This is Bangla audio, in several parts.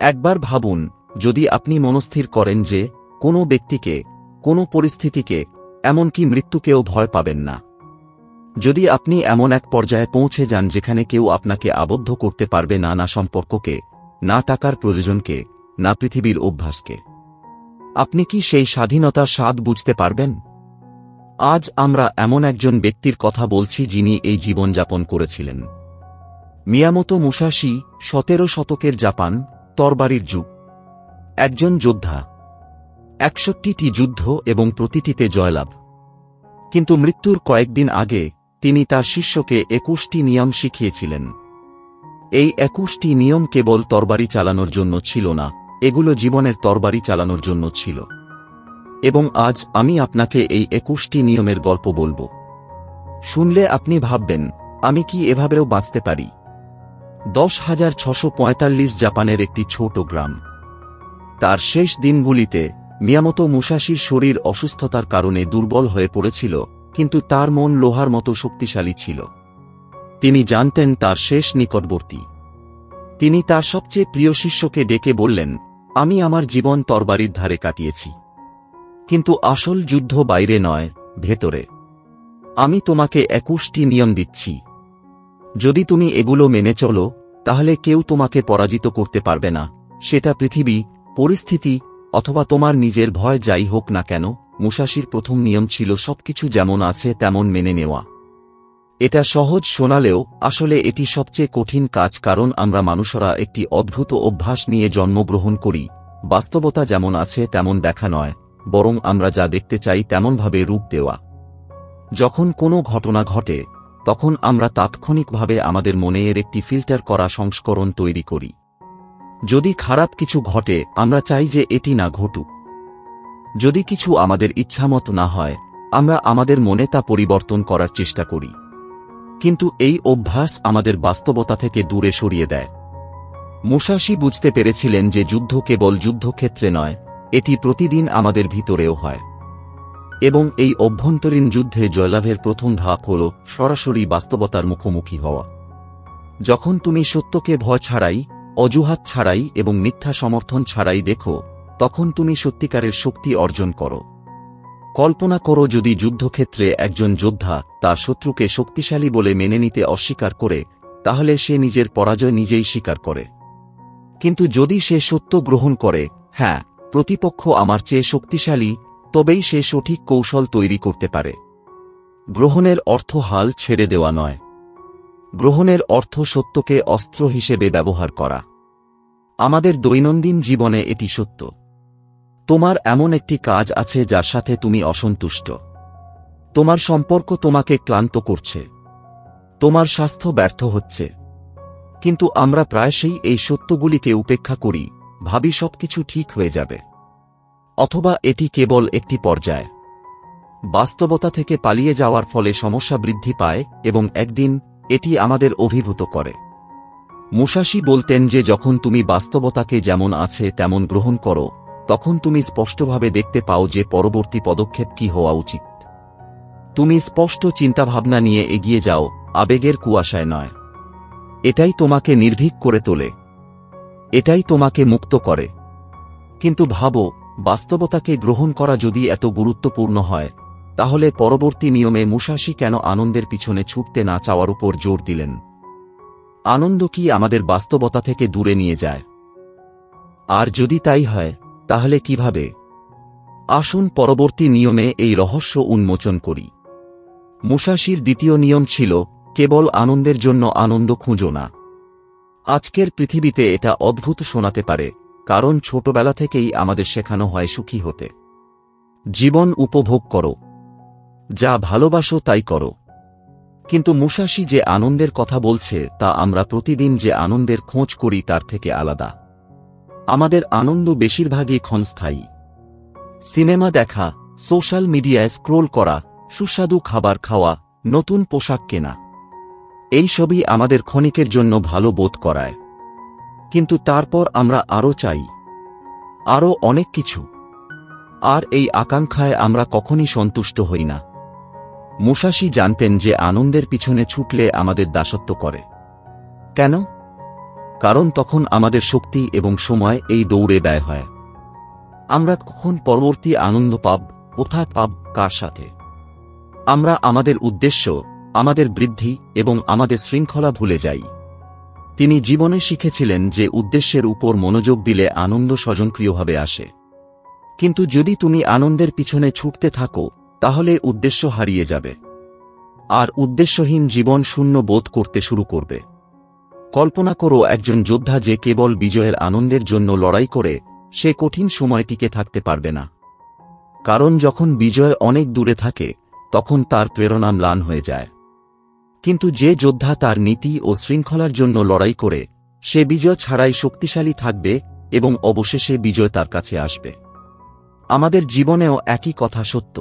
একবার ভাবুন, যদি আপনি মনস্থির করেন যে কোনো ব্যক্তিকে, কোনো পরিস্থিতিকে, এমনকি মৃত্যুকেও ভয় পাবেন না। যদি আপনি এমন এক পর্যায়ে পৌঁছে যান যেখানে কেউ আপনাকে আবদ্ধ করতে পারবে না, না সম্পর্ককে, না টাকার প্রয়োজনকে, না পৃথিবীর অভ্যাসকে, আপনি কি সেই স্বাধীনতার স্বাদ বুঝতে পারবেন? আজ আমরা এমন একজন ব্যক্তির কথা বলছি যিনি এই জীবনযাপন করেছিলেন। মিয়ামোতো মুসাশি, 17 শতকের জাপান, তরবারির যুগ। একজন যোদ্ধা, 61টি যুদ্ধ এবং প্রতিটিতে জয়লাভ। কিন্তু মৃত্যুর কয়েকদিন আগে তিনি তার শিষ্যকে 21টি নিয়ম শিখিয়েছিলেন। এই 21টি নিয়ম কেবল তরবারি চালানোর জন্য ছিল না, এগুলো জীবনের তরবারি চালানোর জন্য ছিল। এবং আজ আমি আপনাকে এই 21টি নিয়মের গল্প বলবো। শুনলে আপনি ভাববেন, আমি কি এভাবেও বাঁচতে পারি? 10,645 জাপানের একটি ছোট গ্রাম। তার শেষ দিনগুলিতে মিয়ামোতো মুসাশির শরীর অসুস্থতার কারণে দুর্বল হয়ে পড়েছিল, কিন্তু তার মন লোহার মতো শক্তিশালী ছিল। তিনি জানতেন তার শেষ নিকটবর্তী। তিনি তার সবচেয়ে প্রিয় শিষ্যকে ডেকে বললেন, আমি আমার জীবন তরবারির ধারে কাটিয়েছি, কিন্তু আসল যুদ্ধ বাইরে নয়, ভেতরে। আমি তোমাকে 21টি নিয়ম দিচ্ছি। যদি তুমি এগুলো মেনে চলো, তাহলে কেউ তোমাকে পরাজিত করতে পারবে না, সেটা পৃথিবী, পরিস্থিতি অথবা তোমার নিজের ভয় যাই হোক না কেন। মুসাশির প্রথম নিয়ম ছিল সবকিছু যেমন আছে তেমন মেনে নেওয়া। এটা সহজ শোনালেও আসলে এটি সবচেয়ে কঠিন কাজ, কারণ আমরা মানুষরা একটি অদ্ভুত অভ্যাস নিয়ে জন্মগ্রহণ করি। বাস্তবতা যেমন আছে তেমন দেখা নয়, বরং আমরা যা দেখতে চাই তেমনভাবে রূপ দেওয়া। যখন কোনো ঘটনা ঘটে, তখন আমরা তাৎক্ষণিকভাবে আমাদের মনে এর একটি ফিল্টার করা সংস্করণ তৈরি করি। যদি খারাপ কিছু ঘটে, আমরা চাই যে এটি না ঘটুক। যদি কিছু আমাদের ইচ্ছামত না হয়, আমরা আমাদের মনে তা পরিবর্তন করার চেষ্টা করি। কিন্তু এই অভ্যাস আমাদের বাস্তবতা থেকে দূরে সরিয়ে দেয়। মুসাশি বুঝতে পেরেছিলেন যে যুদ্ধ কেবল যুদ্ধক্ষেত্রে নয়, এটি প্রতিদিন আমাদের ভিতরেও হয়। এবং এই অভ্যন্তরীণ যুদ্ধে জয়লাভের প্রথম ধাপ হল সরাসরি বাস্তবতার মুখোমুখি হওয়া। যখন তুমি সত্যকে ভয় ছাড়াই, অজুহাত ছাড়াই এবং মিথ্যা সমর্থন ছাড়াই দেখো, তখন তুমি সত্যিকারের শক্তি অর্জন করো। কল্পনা করো, যদি যুদ্ধক্ষেত্রে একজন যোদ্ধা তার শত্রুকে শক্তিশালী বলে মেনে নিতে অস্বীকার করে, তাহলে সে নিজের পরাজয় নিজেই স্বীকার করে। কিন্তু যদি সে সত্য গ্রহণ করে, হ্যাঁ, প্রতিপক্ষ আমার চেয়ে শক্তিশালী, তবেই সে সঠিক কৌশল তৈরি করতে পারে। গ্রহণের অর্থ হাল ছেড়ে দেওয়া নয়। গ্রহণের অর্থ সত্যকে অস্ত্র হিসেবে ব্যবহার করা। আমাদের দৈনন্দিন জীবনে এটি সত্য। তোমার এমন একটি কাজ আছে যার সাথে তুমি অসন্তুষ্ট। তোমার সম্পর্ক তোমাকে ক্লান্ত করছে। তোমার স্বাস্থ্য ব্যর্থ হচ্ছে। কিন্তু আমরা প্রায়শই এই সত্যগুলিকে উপেক্ষা করি, ভাবি সবকিছু ঠিক হয়ে যাবে। অথবা এটি কেবল একটি পর্যায়। বাস্তবতা থেকে পালিয়ে যাওয়ার ফলে সমস্যা বৃদ্ধি পায় এবং একদিন এটি আমাদের অভিভূত করে। মুসাশি বলতেন যে যখন তুমি বাস্তবতাকে যেমন আছে তেমন গ্রহণ করো, তখন তুমি স্পষ্টভাবে দেখতে পাও যে পরবর্তী পদক্ষেপ কি হওয়া উচিত। তুমি স্পষ্ট চিন্তাভাবনা নিয়ে এগিয়ে যাও, আবেগের কুয়াশায় নয়। এটাই তোমাকে নির্ভীক করে তোলে। এটাই তোমাকে মুক্ত করে। কিন্তু ভাবো, বাস্তবতাকে গ্রহণ করা যদি এত গুরুত্বপূর্ণ হয়, তাহলে পরবর্তী নিয়মে মুসাশি কেন আনন্দের পিছনে ছুটতে না চাওয়ার উপর জোর দিলেন? আনন্দ কি আমাদের বাস্তবতা থেকে দূরে নিয়ে যায়? আর যদি তাই হয়, তাহলে কিভাবে? আসুন পরবর্তী নিয়মে এই রহস্য উন্মোচন করি। মুসাশির দ্বিতীয় নিয়ম ছিল, কেবল আনন্দের জন্য আনন্দ খুঁজো না। আজকের পৃথিবীতে এটা অদ্ভুত শোনাতে পারে, কারণ ছোটবেলা থেকেই আমাদের শেখানো হয় সুখী হতে। জীবন উপভোগ করো, যা ভালোবাসো তাই করো। কিন্তু মুসাশি যে আনন্দের কথা বলছে তা আমরা প্রতিদিন যে আনন্দের খোঁজ করি তার থেকে আলাদা। আমাদের আনন্দ বেশিরভাগই ক্ষণস্থায়ী। সিনেমা দেখা, সোশ্যাল মিডিয়ায় স্ক্রোল করা, সুস্বাদু খাবার খাওয়া, নতুন পোশাক কেনা, এই সবই আমাদের ক্ষণিকের জন্য ভালো বোধ করায়। কিন্তু তারপর আমরা আরও চাই, আরও অনেক কিছু। আর এই আকাঙ্ক্ষায় আমরা কখনই সন্তুষ্ট হই না। মুসাশি জানতেন যে আনন্দের পিছনে ছুটলে আমাদের দাসত্ব করে। কেন? কারণ তখন আমাদের শক্তি এবং সময় এই দৌড়ে ব্যয় হয়। আমরা কখন পরবর্তী আনন্দ পাব, কোথায় পাব, কার সাথে? আমরা আমাদের উদ্দেশ্য, আমাদের বৃদ্ধি এবং আমাদের শৃঙ্খলা ভুলে যাই। তিনি জীবনে শিখেছিলেন যে উদ্দেশ্যের উপর মনোযোগ দিলে আনন্দ স্বয়ংক্রিয়ভাবে আসে। কিন্তু যদি তুমি আনন্দের পিছনে ছুটতে থাকো, তাহলে উদ্দেশ্য হারিয়ে যাবে, আর উদ্দেশ্যহীন জীবন শূন্য বোধ করতে শুরু করবে। কল্পনা করো একজন যোদ্ধা যে কেবল বিজয়ের আনন্দের জন্য লড়াই করে, সে কঠিন সময় টিকে থাকতে পারবে না। কারণ যখন বিজয় অনেক দূরে থাকে, তখন তার প্রেরণা ম্লান হয়ে যায়। কিন্তু যে যোদ্ধা তার নীতি ও শৃঙ্খলার জন্য লড়াই করে, সে বিজয় ছাড়াই শক্তিশালী থাকবে এবং অবশেষে বিজয় তার কাছে আসবে। আমাদের জীবনেও একই কথা সত্য।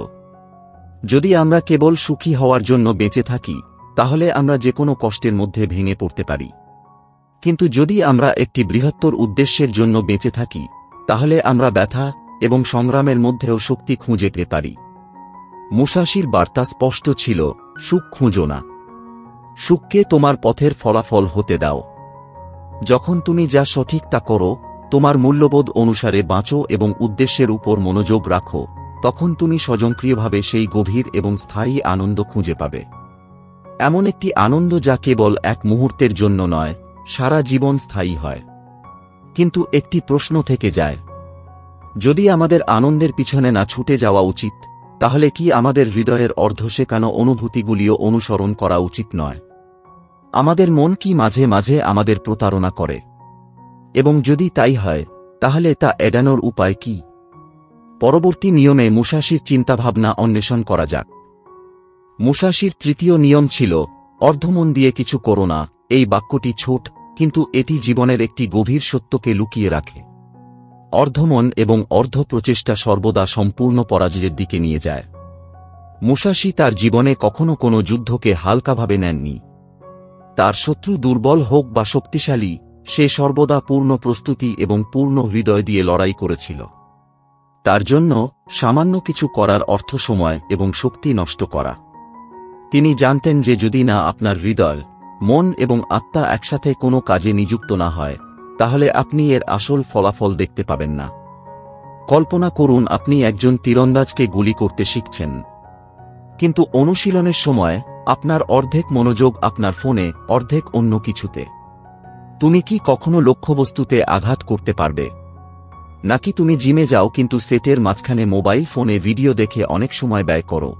যদি আমরা কেবল সুখী হওয়ার জন্য বেঁচে থাকি, তাহলে আমরা যে কোনো কষ্টের মধ্যে ভেঙে পড়তে পারি। কিন্তু যদি আমরা একটি বৃহত্তর উদ্দেশ্যের জন্য বেঁচে থাকি, তাহলে আমরা ব্যথা এবং সংগ্রামের মধ্যেও শক্তি খুঁজে পেতে পারি। মুসাশির বার্তা স্পষ্ট ছিল, সুখ খুঁজো না, সুখকে তোমার পথের ফলাফল হতে দাও। যখন তুমি যা সঠিক তা করো, তোমার মূল্যবোধ অনুসারে বাঁচো এবং উদ্দেশ্যের উপর মনোযোগ রাখো, তখন তুমি স্বয়ংক্রিয়ভাবে সেই গভীর এবং স্থায়ী আনন্দ খুঁজে পাবে। এমন একটি আনন্দ যা কেবল এক মুহূর্তের জন্য নয়, সারা জীবন স্থায়ী হয়। কিন্তু একটি প্রশ্ন থেকে যায়, যদি আমাদের আনন্দের পিছনে না ছুটে যাওয়া উচিত, তাহলে কি আমাদের হৃদয়ের অর্ধ শেখানো অনুভূতিগুলিও অনুসরণ করা উচিত নয়? আমাদের মন কি মাঝে মাঝে আমাদের প্রতারণা করে? এবং যদি তাই হয়, তাহলে তা এড়ানোর উপায় কি? পরবর্তী নিয়মে মুসাশির চিন্তাভাবনা অন্বেষণ করা যাক। মুসাশির তৃতীয় নিয়ম ছিল, অর্ধমন দিয়ে কিছু করো না। এই বাক্যটি ছোট, কিন্তু এটি জীবনের একটি গভীর সত্যকে লুকিয়ে রাখে। অর্ধমন এবং অর্ধ প্রচেষ্টা সর্বদা সম্পূর্ণ পরাজয়ের দিকে নিয়ে যায়। মুসাশি তার জীবনে কখনো কোনো যুদ্ধকে হালকাভাবে নেননি। তার শত্রু দুর্বল হোক বা শক্তিশালী, সে সর্বদা পূর্ণ প্রস্তুতি এবং পূর্ণ হৃদয় দিয়ে লড়াই করেছিল। তার জন্য সামান্য কিছু করার অর্থ সময় এবং শক্তি নষ্ট করা। তিনি জানতেন যে যদি না আপনার হৃদয়, মন এবং আত্মা একসাথে কোনো কাজে নিযুক্ত না হয়, তাহলে আপনি এর আসল ফলাফল দেখতে পাবেন না। কল্পনা করুন আপনি একজন তীরন্দাজকে গুলি করতে শিখছেন, কিন্তু অনুশীলনের সময় আপনার অর্ধেক মনোযোগ আপনার ফোনে, অর্ধেক অন্য কিছুতে। তুমি কি কখনো লক্ষ্যবস্তুতে আঘাত করতে পারবে? নাকি তুমি জিমে যাও কিন্তু সেটের মাঝখানে মোবাইল ফোনে ভিডিও দেখে অনেক সময় ব্যয় করো?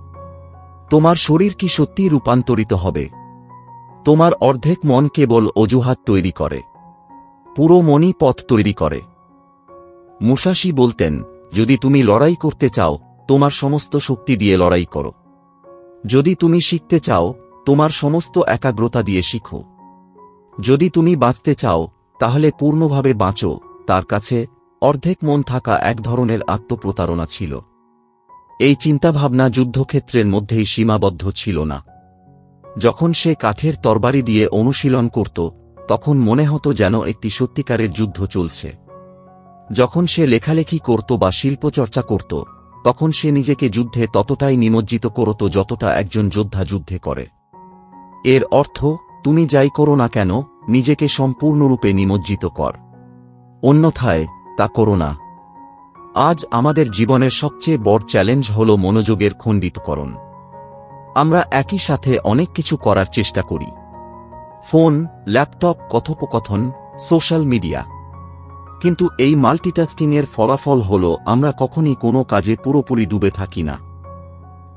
তোমার শরীর কি সত্যি রূপান্তরিত হবে? তোমার অর্ধেক মন কেবল অজুহাত তৈরি করে, পুরো মনই পথ তৈরি করে। মুসাশি বলতেন, যদি তুমি লড়াই করতে চাও, তোমার সমস্ত শক্তি দিয়ে লড়াই করো। যদি তুমি শিখতে চাও, তোমার সমস্ত একাগ্রতা দিয়ে শিখো। যদি তুমি বাঁচতে চাও, তাহলে পূর্ণভাবে বাঁচো। তার কাছে অর্ধেক মন থাকা এক ধরনের আত্মপ্রতারণা ছিল। এই চিন্তাভাবনা যুদ্ধক্ষেত্রের মধ্যেই সীমাবদ্ধ ছিল না। যখন সে কাঠের তরবারি দিয়ে অনুশীলন করত, তখন মনে হতো যেন একটি সত্যিকারের যুদ্ধ চলছে। যখন সে লেখালেখি করত বা শিল্পচর্চা করত, তখন সে নিজেকে যুদ্ধে ততটাই নিমজ্জিত করত যতটা একজন যোদ্ধা যুদ্ধে করে। এর অর্থ, তুমি যাই করো না কেন, নিজেকে সম্পূর্ণরূপে নিমজ্জিত কর, অন্যথায় তা করো না। আজ আমাদের জীবনের সবচেয়ে বড় চ্যালেঞ্জ হল মনোযোগের খণ্ডিতকরণ। আমরা একই সাথে অনেক কিছু করার চেষ্টা করি, ফোন, ল্যাপটপ, কথোপকথন, সোশ্যাল মিডিয়া। কিন্তু এই মাল্টিটাস্কিংয়ের ফলাফল হল আমরা কখনই কোনো কাজে পুরোপুরি ডুবে থাকি না।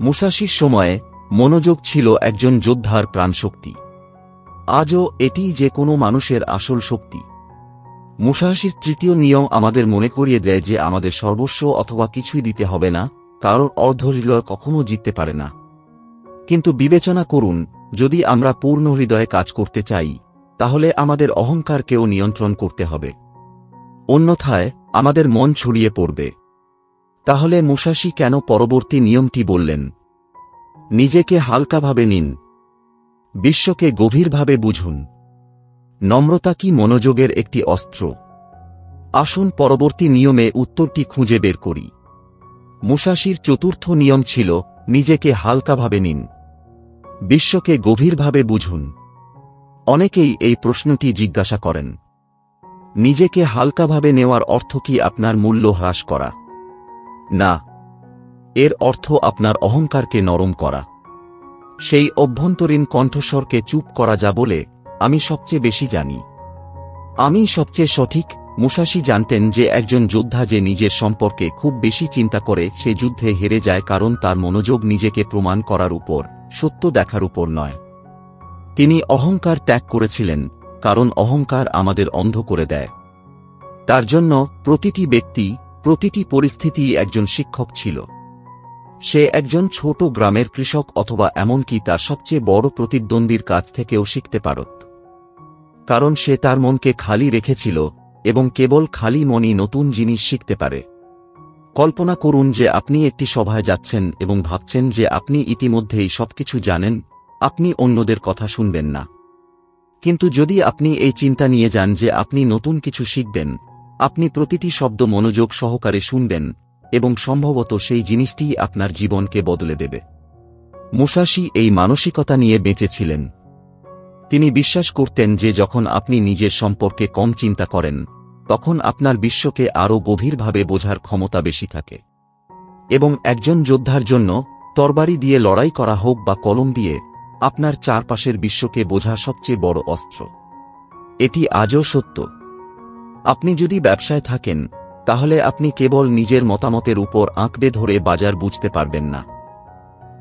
মুসাশির সময়ে মনোযোগ ছিল একজন যোদ্ধার প্রাণশক্তি। আজও এটি যে কোনো মানুষের আসল শক্তি। মুসাশির তৃতীয় নিয়ম আমাদের মনে করিয়ে দেয় যে আমাদের সর্বস্ব অথবা কিছুই দিতে হবে না, কারণ অর্ধহৃদয় কখনো জিততে পারে না। কিন্তু বিবেচনা করুন, যদি আমরা পূর্ণ হৃদয়ে কাজ করতে চাই, তাহলে আমাদের অহংকারকেও নিয়ন্ত্রণ করতে হবে, অন্যথায় আমাদের মন ছড়িয়ে পড়বে। তাহলে মুসাশি কেন পরবর্তী নিয়মটি বললেন? নিজেকে হালকাভাবে নিন, বিশ্বকে গভীরভাবে বুঝুন। নম্রতা কি মনোযোগের একটি অস্ত্র? আসুন পরবর্তী নিয়মে উত্তরটি খুঁজে বের করি। মুসাশির চতুর্থ নিয়ম ছিল, নিজেকে হালকাভাবে নিন, বিশ্বকে গভীরভাবে বুঝুন। অনেকেই এই প্রশ্নটি জিজ্ঞাসা করেন, নিজেকে হালকাভাবে নেওয়ার অর্থ কি আপনার মূল্য হ্রাস করা? না, এর অর্থ আপনার অহংকারকে নরম করা। সেই অভ্যন্তরীণ কণ্ঠস্বরকে চুপ করা, যা বলে, আমি সবচেয়ে বেশি জানি, আমি সবচেয়ে সঠিক। মুসাশি জানতেন যে একজন যোদ্ধা যে নিজের সম্পর্কে খুব বেশি চিন্তা করে সে যুদ্ধে হেরে যায়, কারণ তার মনোযোগ নিজেকে প্রমাণ করার উপর, সত্য দেখার উপর নয়। তিনি অহংকার ত্যাগ করেছিলেন, কারণ অহংকার আমাদের অন্ধ করে দেয়। তার জন্য প্রতিটি ব্যক্তি, প্রতিটি পরিস্থিতি একজন শিক্ষক ছিল। সে একজন ছোট গ্রামের কৃষক অথবা এমনকি তার সবচেয়ে বড় প্রতিদ্বন্দ্বীর কাছ থেকেও শিখতে পারত, কারণ সে তার মনকে খালি রেখেছিল, এবং কেবল খালি মনই নতুন জিনিস শিখতে পারে। কল্পনা করুন যে আপনি একটি সভায় যাচ্ছেন এবং ভাবছেন যে আপনি ইতিমধ্যেই সবকিছু জানেন, আপনি অন্যদের কথা শুনবেন না। কিন্তু যদি আপনি এই চিন্তা নিয়ে যান যে আপনি নতুন কিছু শিখবেন, আপনি প্রতিটি শব্দ মনোযোগ সহকারে শুনবেন, এবং সম্ভবত সেই জিনিসটিই আপনার জীবনকে বদলে দেবে। মুসাশি এই মানসিকতা নিয়ে বেঁচেছিলেন। তিনি বিশ্বাস করতেন যে যখন আপনি নিজের সম্পর্কে কম চিন্তা করেন, তখন আপনার বিশ্বকে আরও গভীরভাবে বোঝার ক্ষমতা বেশি থাকে। এবং একজন যোদ্ধার জন্য, তরবারি দিয়ে লড়াই করা হোক বা কলম দিয়ে, আপনার চারপাশের বিশ্বকে বোঝা সবচেয়ে বড় অস্ত্র। এটি আজও সত্য। আপনি যদি ব্যবসায় থাকেন, তাহলে আপনি কেবল নিজের মতামতের উপর আঁকড়ে ধরে বাজার বুঝতে পারবেন না।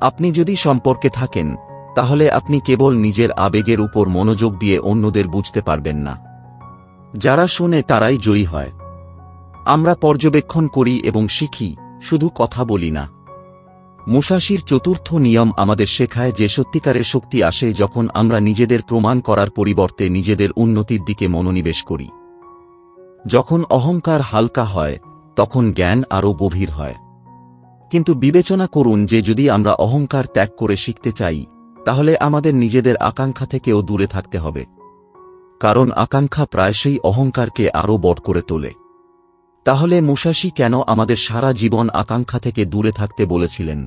আপনি যদি সম্পর্কে থাকেন, তাহলে আপনি কেবল নিজের আবেগের উপর মনোযোগ দিয়ে অন্যদের বুঝতে পারবেন না। যারা শোনে তারাই জয়ী হয়। আমরা পর্যবেক্ষণ করি এবং শিখি, শুধু কথা বলি না। মুসাশির চতুর্থ নিয়ম আমাদের শেখায় যে সত্যিকারের শক্তি আসে যখন আমরা নিজেদের প্রমাণ করার পরিবর্তে নিজেদের উন্নতির দিকে মনোনিবেশ করি। যখন অহংকার হালকা হয়, তখন জ্ঞান আরও গভীর হয়। কিন্তু বিবেচনা করুন যে যদি আমরা অহংকার ত্যাগ করে শিখতে চাই, তাহলে আমাদের নিজেদের আকাঙ্ক্ষা থেকেও দূরে থাকতে হবে, কারণ আকাঙ্ক্ষা প্রায়শই অহংকারকে আরও বড় করে তোলে। তাহলে মুসাশি কেন আমাদের সারা জীবন আকাঙ্ক্ষা থেকে দূরে থাকতে বলেছিলেন?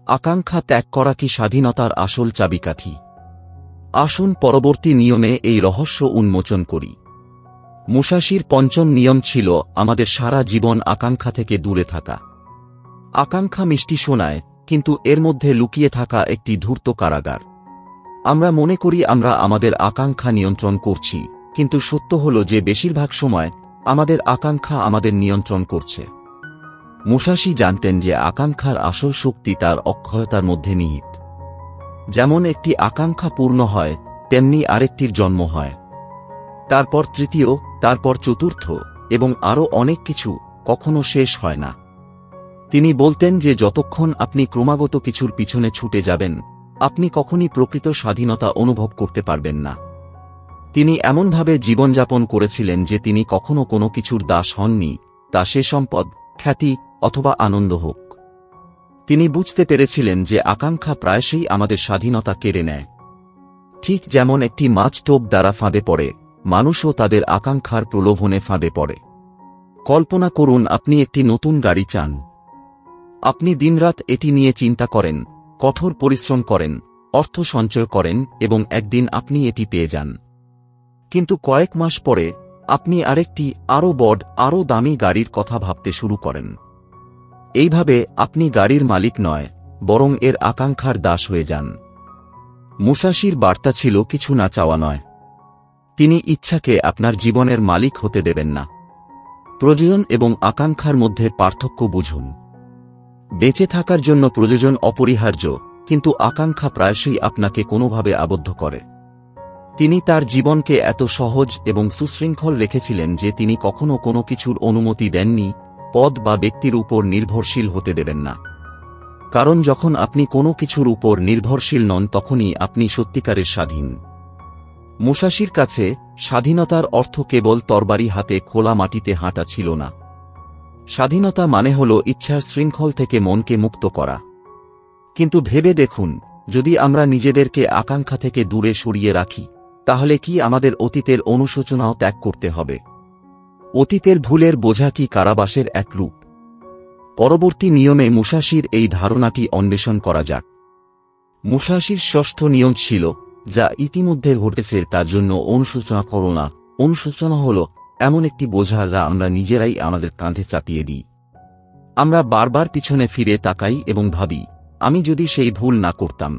আকাঙ্ক্ষা ত্যাগ করা কি স্বাধীনতার আসল চাবিকাঠি? আসুন পরবর্তী নিয়মে এই রহস্য উন্মোচন করি। মুসাশির পঞ্চম নিয়ম ছিল আমাদের সারা জীবন আকাঙ্ক্ষা থেকে দূরে থাকা। আকাঙ্ক্ষা মিষ্টি শোনায়, কিন্তু এর মধ্যে লুকিয়ে থাকা একটি ধূর্ত কারাগার। আমরা মনে করি আমরা আমাদের আকাঙ্ক্ষা নিয়ন্ত্রণ করছি, কিন্তু সত্য হল যে বেশিরভাগ সময় আমাদের আকাঙ্ক্ষা আমাদের নিয়ন্ত্রণ করছে। মুসাশি জানতেন যে আকাঙ্ক্ষার আসল শক্তি তার অক্ষয়তার মধ্যে নিহিত। যেমন একটি আকাঙ্ক্ষা পূর্ণ হয়, তেমনি আরেকটির জন্ম হয়, তারপর তৃতীয়, তারপর চতুর্থ, এবং আরও অনেক কিছু, কখনো শেষ হয় না। তিনি বলতেন যে যতক্ষণ আপনি ক্রমাগত কিছুর পিছনে ছুটে যাবেন, আপনি কখনই প্রকৃত স্বাধীনতা অনুভব করতে পারবেন না। তিনি এমনভাবে জীবনযাপন করেছিলেন যে তিনি কখনো কোনো কিছুর দাস হননি, তা সে সম্পদ, খ্যাতি অথবা আনন্দ হোক। তিনি বুঝতে পেরেছিলেন যে আকাঙ্ক্ষা প্রায়শই আমাদের স্বাধীনতা কেড়ে নেয়। ঠিক যেমন একটি মাছ টোপ দ্বারা ফাঁদে পড়ে, মানুষও তাদের আকাঙ্ক্ষার প্রলোভনে ফাঁদে পড়ে। কল্পনা করুন আপনি একটি নতুন গাড়ি চান। আপনি দিনরাত এটি নিয়ে চিন্তা করেন, কঠোর পরিশ্রম করেন, অর্থ সঞ্চয় করেন এবং একদিন আপনি এটি পেয়ে যান। কিন্তু কয়েক মাস পরে আপনি আরেকটি আরও বড়, আরও দামি গাড়ির কথা ভাবতে শুরু করেন। এইভাবে আপনি গাড়ির মালিক নয়, বরং এর আকাঙ্ক্ষার দাস হয়ে যান। মুসাশির বার্তা ছিল কিছু না চাওয়া নয়। তিনি ইচ্ছাকে আপনার জীবনের মালিক হতে দেবেন না। প্রয়োজন এবং আকাঙ্ক্ষার মধ্যে পার্থক্য বুঝুন। বেঁচে থাকার জন্য প্রয়োজন অপরিহার্য, কিন্তু আকাঙ্ক্ষা প্রায়শই আপনাকে কোনোভাবে আবদ্ধ করে। তিনি তার জীবনকে এত সহজ এবং সুশৃঙ্খল রেখেছিলেন যে তিনি কখনো কোনো কিছুর অনুমতি দেননি, পদ বা ব্যক্তির উপর নির্ভরশীল হতে দেবেন না। কারণ যখন আপনি কোনো কিছুর উপর নির্ভরশীল নন তখনই আপনি সত্যিকারের স্বাধীন। মুসাশির কাছে স্বাধীনতার অর্থ কেবল তরবারি হাতে খোলা মাটিতে হাঁটা ছিল না। স্বাধীনতা মানে হল ইচ্ছার শৃঙ্খল থেকে মনকে মুক্ত করা। কিন্তু ভেবে দেখুন, যদি আমরা নিজেদেরকে আকাঙ্ক্ষা থেকে দূরে সরিয়ে রাখি, তাহলে কি আমাদের অতীতের অনুশোচনাও ত্যাগ করতে হবে? অতীতের ভুলের বোঝা কি কারাবাসের এক রূপ? পরবর্তী নিয়মে মুসাশির এই ধারণাটি অন্বেষণ করা যাক। মুসাশির ষষ্ঠ নিয়ম ছিল, যা ইতিমধ্যে ঘটেছে তার জন্য অনুশোচনা করো না, অনুশোচনা হল এমন একটি বোঝা যা আমরা নিজেরাই আমাদের কাঁধে চাপিয়ে দিই। আমরা বারবার পিছনে ফিরে তাকাই এবং ভাবি, আমি যদি সেই ভুল না করতাম,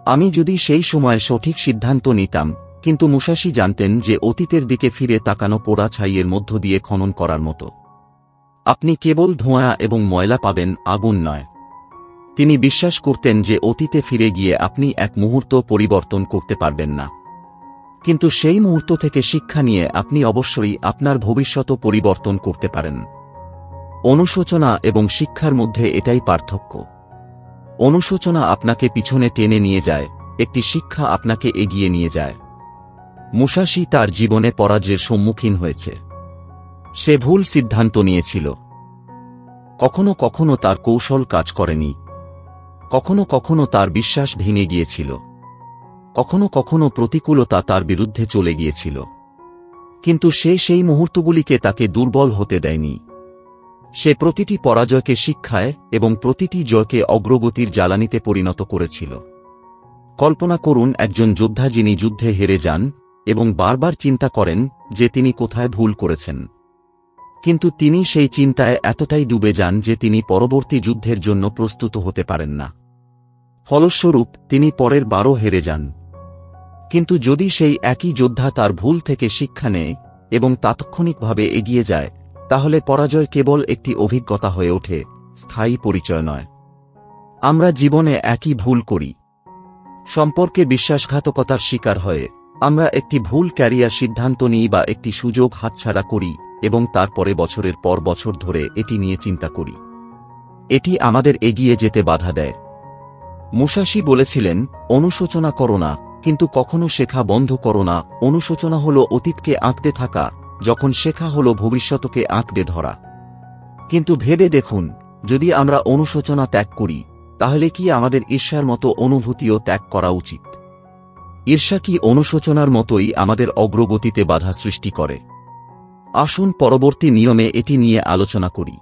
আমি যদি সেই সময় সঠিক সিদ্ধান্ত নিতাম। কিন্তু মুসাশি জানতেন যে অতীতের দিকে ফিরে তাকানো পোড়া ছাইয়ের মধ্য দিয়ে খনন করার মতো। আপনি কেবল ধোঁয়া এবং ময়লা পাবেন, আগুন নয়। তিনি বিশ্বাস করতেন যে অতীতে ফিরে গিয়ে আপনি এক মুহূর্ত পরিবর্তন করতে পারবেন না, কিন্তু সেই মুহূর্ত থেকে শিক্ষা নিয়ে আপনি অবশ্যই আপনার ভবিষ্যৎ পরিবর্তন করতে পারেন। অনুশোচনা এবং শিক্ষার মধ্যে এটাই পার্থক্য। অনুশোচনা আপনাকে পিছনে টেনে নিয়ে যায়, একটি শিক্ষা আপনাকে এগিয়ে নিয়ে যায়। মুসাশি তার জীবনে পরাজয়ের সম্মুখীন হয়েছে। সে ভুল সিদ্ধান্ত নিয়েছিল। কখনো কখনো তার কৌশল কাজ করেনি, কখনো কখনো তার বিশ্বাস ভেঙে গিয়েছিল, কখনো কখনো প্রতিকূলতা তার বিরুদ্ধে চলে গিয়েছিল। কিন্তু সে সেই মুহূর্তগুলিকে তাকে দুর্বল হতে দেয়নি। সে প্রতিটি পরাজয়কে শিক্ষায় এবং প্রতিটি জয়কে অগ্রগতির জ্বালানিতে পরিণত করেছিল। কল্পনা করুন একজন যোদ্ধা যিনি যুদ্ধে হেরে যান এবং বারবার চিন্তা করেন যে তিনি কোথায় ভুল করেছেন। কিন্তু তিনি সেই চিন্তায় এতটাই ডুবে যান যে তিনি পরবর্তী যুদ্ধের জন্য প্রস্তুত হতে পারেন না। ফলস্বরূপ তিনি পরের বারও হেরে যান। কিন্তু যদি সেই একই যোদ্ধা তার ভুল থেকে শিক্ষা নেয় এবং তাৎক্ষণিকভাবে এগিয়ে যায়, তাহলে পরাজয় কেবল একটি অভিজ্ঞতা হয়ে ওঠে, স্থায়ী পরিচয় নয়। আমরা জীবনে একই ভুল করি। সম্পর্কে বিশ্বাসঘাতকতার শিকার হয়ে আমরা একটি ভুল ক্যারিয়ার সিদ্ধান্ত নিই বা একটি সুযোগ হাতছাড়া করি এবং তারপরে বছরের পর বছর ধরে এটি নিয়ে চিন্তা করি। এটি আমাদের এগিয়ে যেতে বাধা দেয়। মুসাশি বলেছিলেন, অনুশোচনা করো না, কিন্তু কখনো শেখা বন্ধ করো না। অনুশোচনা হল অতীতকে আঁকড়ে থাকা, যখন শেখা হল ভবিষ্যৎকে আঁকড়ে ধরা। কিন্তু ভেবে দেখুন, যদি আমরা অনুশোচনা ত্যাগ করি, তাহলে কি আমাদের ঈর্ষার মতো অনুভূতিও ত্যাগ করা উচিত? ঈর্ষা কি অনুশোচনার মতোই আমাদের অগ্রগতিতে বাধা সৃষ্টি করে? আসুন পরবর্তী নিয়মে এটি নিয়ে আলোচনা করি।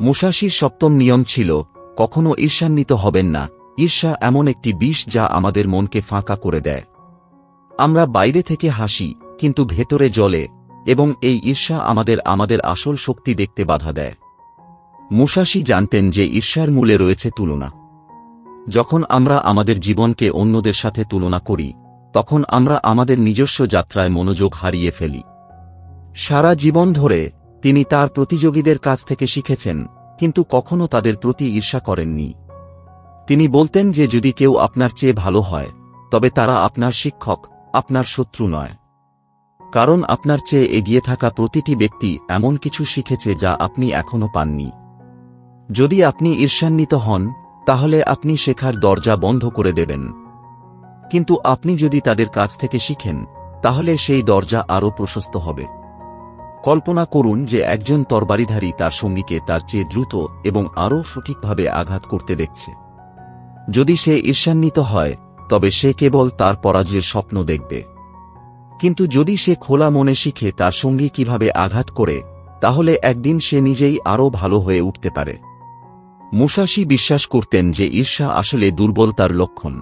মুসাশির সপ্তম নিয়ম ছিল, কখনো ঈর্ষান্বিত হবেন না। ঈর্ষা এমন একটি বিষ যা আমাদের মনকে ফাঁকা করে দেয়। আমরা বাইরে থেকে হাসি, কিন্তু ভেতরে জ্বলে, এবং এই ঈর্ষা আমাদের আসল শক্তি দেখতে বাধা দেয়। মুসাশি জানতেন যে ঈর্ষার মূলে রয়েছে তুলনা। যখন আমরা আমাদের জীবনকে অন্যদের সাথে তুলনা করি, তখন আমরা আমাদের নিজস্ব যাত্রায় মনোযোগ হারিয়ে ফেলি। সারা জীবন ধরে তিনি তার প্রতিযোগীদের কাছ থেকে শিখেছেন, কিন্তু কখনো তাদের প্রতি ঈর্ষা করেননি। তিনি বলতেন যে যদি কেউ আপনার চেয়ে ভালো হয়, তবে তারা আপনার শিক্ষক, আপনার শত্রু নয়। কারণ আপনার চেয়ে এগিয়ে থাকা প্রতিটি ব্যক্তি এমন কিছু শিখেছে যা আপনি এখনো পাননি। যদি আপনি ঈর্ষান্বিত হন, তাহলে আপনি শেখার দরজা বন্ধ করে দেবেন। কিন্তু আপনি যদি তাদের কাছ থেকে শিখেন, তাহলে সেই দরজা আরও প্রশস্ত হবে। কল্পনা করুন যে একজন তরবারিধারী তার সঙ্গীকে তার চেয়ে দ্রুত এবং আরও সঠিকভাবে আঘাত করতে দেখছে। যদি সে ঈর্ষান্বিত হয়, তবে সে কেবল তার পরাজয়ের স্বপ্ন দেখবে। কিন্তু যদি সে খোলা মনে শিখে তার সঙ্গী কিভাবে আঘাত করে, তাহলে একদিন সে নিজেই আরও ভালো হয়ে উঠতে পারে। মুসাশি বিশ্বাস করতেন যে ঈর্ষা আসলে দুর্বলতার লক্ষণ।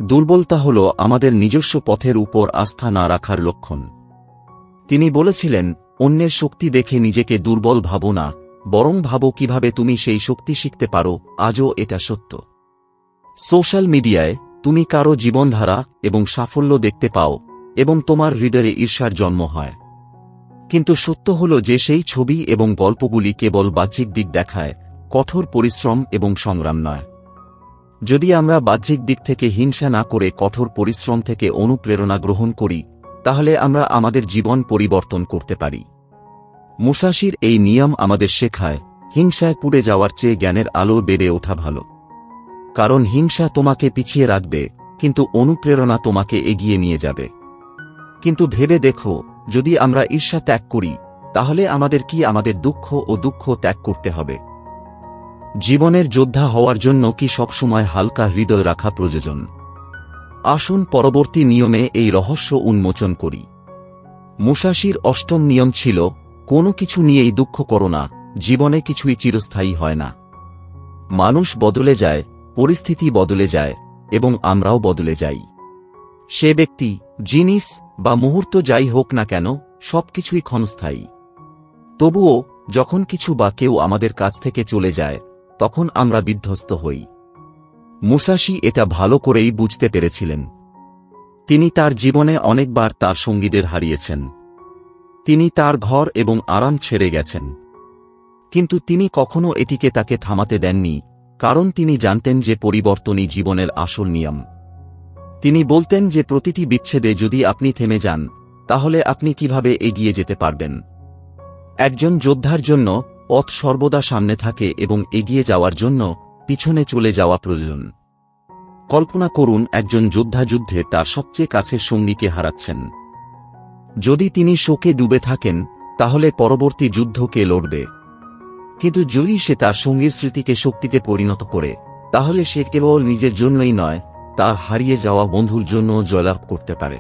দুর্বলতা হল আমাদের নিজস্ব পথের উপর আস্থা না রাখার লক্ষণ। তিনি বলেছিলেন, অন্যের শক্তি দেখে নিজেকে দুর্বল ভাবো না, বরং ভাবো কিভাবে তুমি সেই শক্তি শিখতে পারো। আজও এটা সত্য। সোশ্যাল মিডিয়ায় তুমি কারো জীবনধারা এবং সাফল্য দেখতে পাও এবং তোমার হৃদয়ে ঈর্ষার জন্ম হয়। কিন্তু সত্য হল যে সেই ছবি এবং গল্পগুলি কেবল বাহ্যিক দিক দেখায়, কঠোর পরিশ্রম এবং সংগ্রাম নয়। যদি আমরা বাহ্যিক দিক থেকে হিংসা না করে কঠোর পরিশ্রম থেকে অনুপ্রেরণা গ্রহণ করি, তাহলে আমরা আমাদের জীবন পরিবর্তন করতে পারি। মুসাশির এই নিয়ম আমাদের শেখায়, হিংসায় পুড়ে যাওয়ার চেয়ে জ্ঞানের আলো বেড়ে ওঠা ভালো। কারণ হিংসা তোমাকে পিছিয়ে রাখবে, কিন্তু অনুপ্রেরণা তোমাকে এগিয়ে নিয়ে যাবে। কিন্তু ভেবে দেখো, যদি আমরা ঈর্ষা ত্যাগ করি, তাহলে আমাদের আমাদের দুঃখ ত্যাগ করতে হবে? জীবনের যোদ্ধা হওয়ার জন্য কি সবসময় হালকা হৃদয় রাখা প্রয়োজন? আসুন পরবর্তী নিয়মে এই রহস্য উন্মোচন করি। মুসাশির অষ্টম নিয়ম ছিল, কোনো কিছু নিয়েই দুঃখ করো না, জীবনে কিছুই চিরস্থায়ী হয় না। মানুষ বদলে যায়, পরিস্থিতি বদলে যায়, এবং আমরাও বদলে যাই। সে ব্যক্তি, জিনিস বা মুহূর্ত যাই হোক না কেন, সবকিছুই ক্ষণস্থায়ী। তবুও যখন কিছু বা কেউ আমাদের কাছ থেকে চলে যায়, তখন আমরা বিধ্বস্ত হই। মুসাশি এটা ভালো করেই বুঝতে পেরেছিলেন। তিনি তার জীবনে অনেকবার তার সঙ্গীদের হারিয়েছেন। তিনি তার ঘর এবং আরাম ছেড়ে গেছেন। কিন্তু তিনি কখনো এটিকে তাকে থামাতে দেননি, কারণ তিনি জানতেন যে পরিবর্তনই জীবনের আসল নিয়ম। তিনি বলতেন যে প্রতিটি বিচ্ছেদে যদি আপনি থেমে যান, তাহলে আপনি কিভাবে এগিয়ে যেতে পারবেন। একজন যোদ্ধার জন্য পথ সর্বদা সামনে থাকে এবং এগিয়ে যাওয়ার জন্য পিছনে চলে যাওয়া প্রয়োজন। কল্পনা করুন একজন যোদ্ধা যুদ্ধে তার সবচেয়ে কাছের সঙ্গীকে হারাচ্ছেন। যদি তিনি শোকে ডুবে থাকেন, তাহলে পরবর্তী যুদ্ধ কে লড়বে? কিন্তু যদি সে তার সঙ্গীর স্মৃতিকে শক্তিতে পরিণত করে, তাহলে সে কেবল নিজের জন্যই নয়, তার হারিয়ে যাওয়া বন্ধুর জন্য জয়লাভ করতে পারে।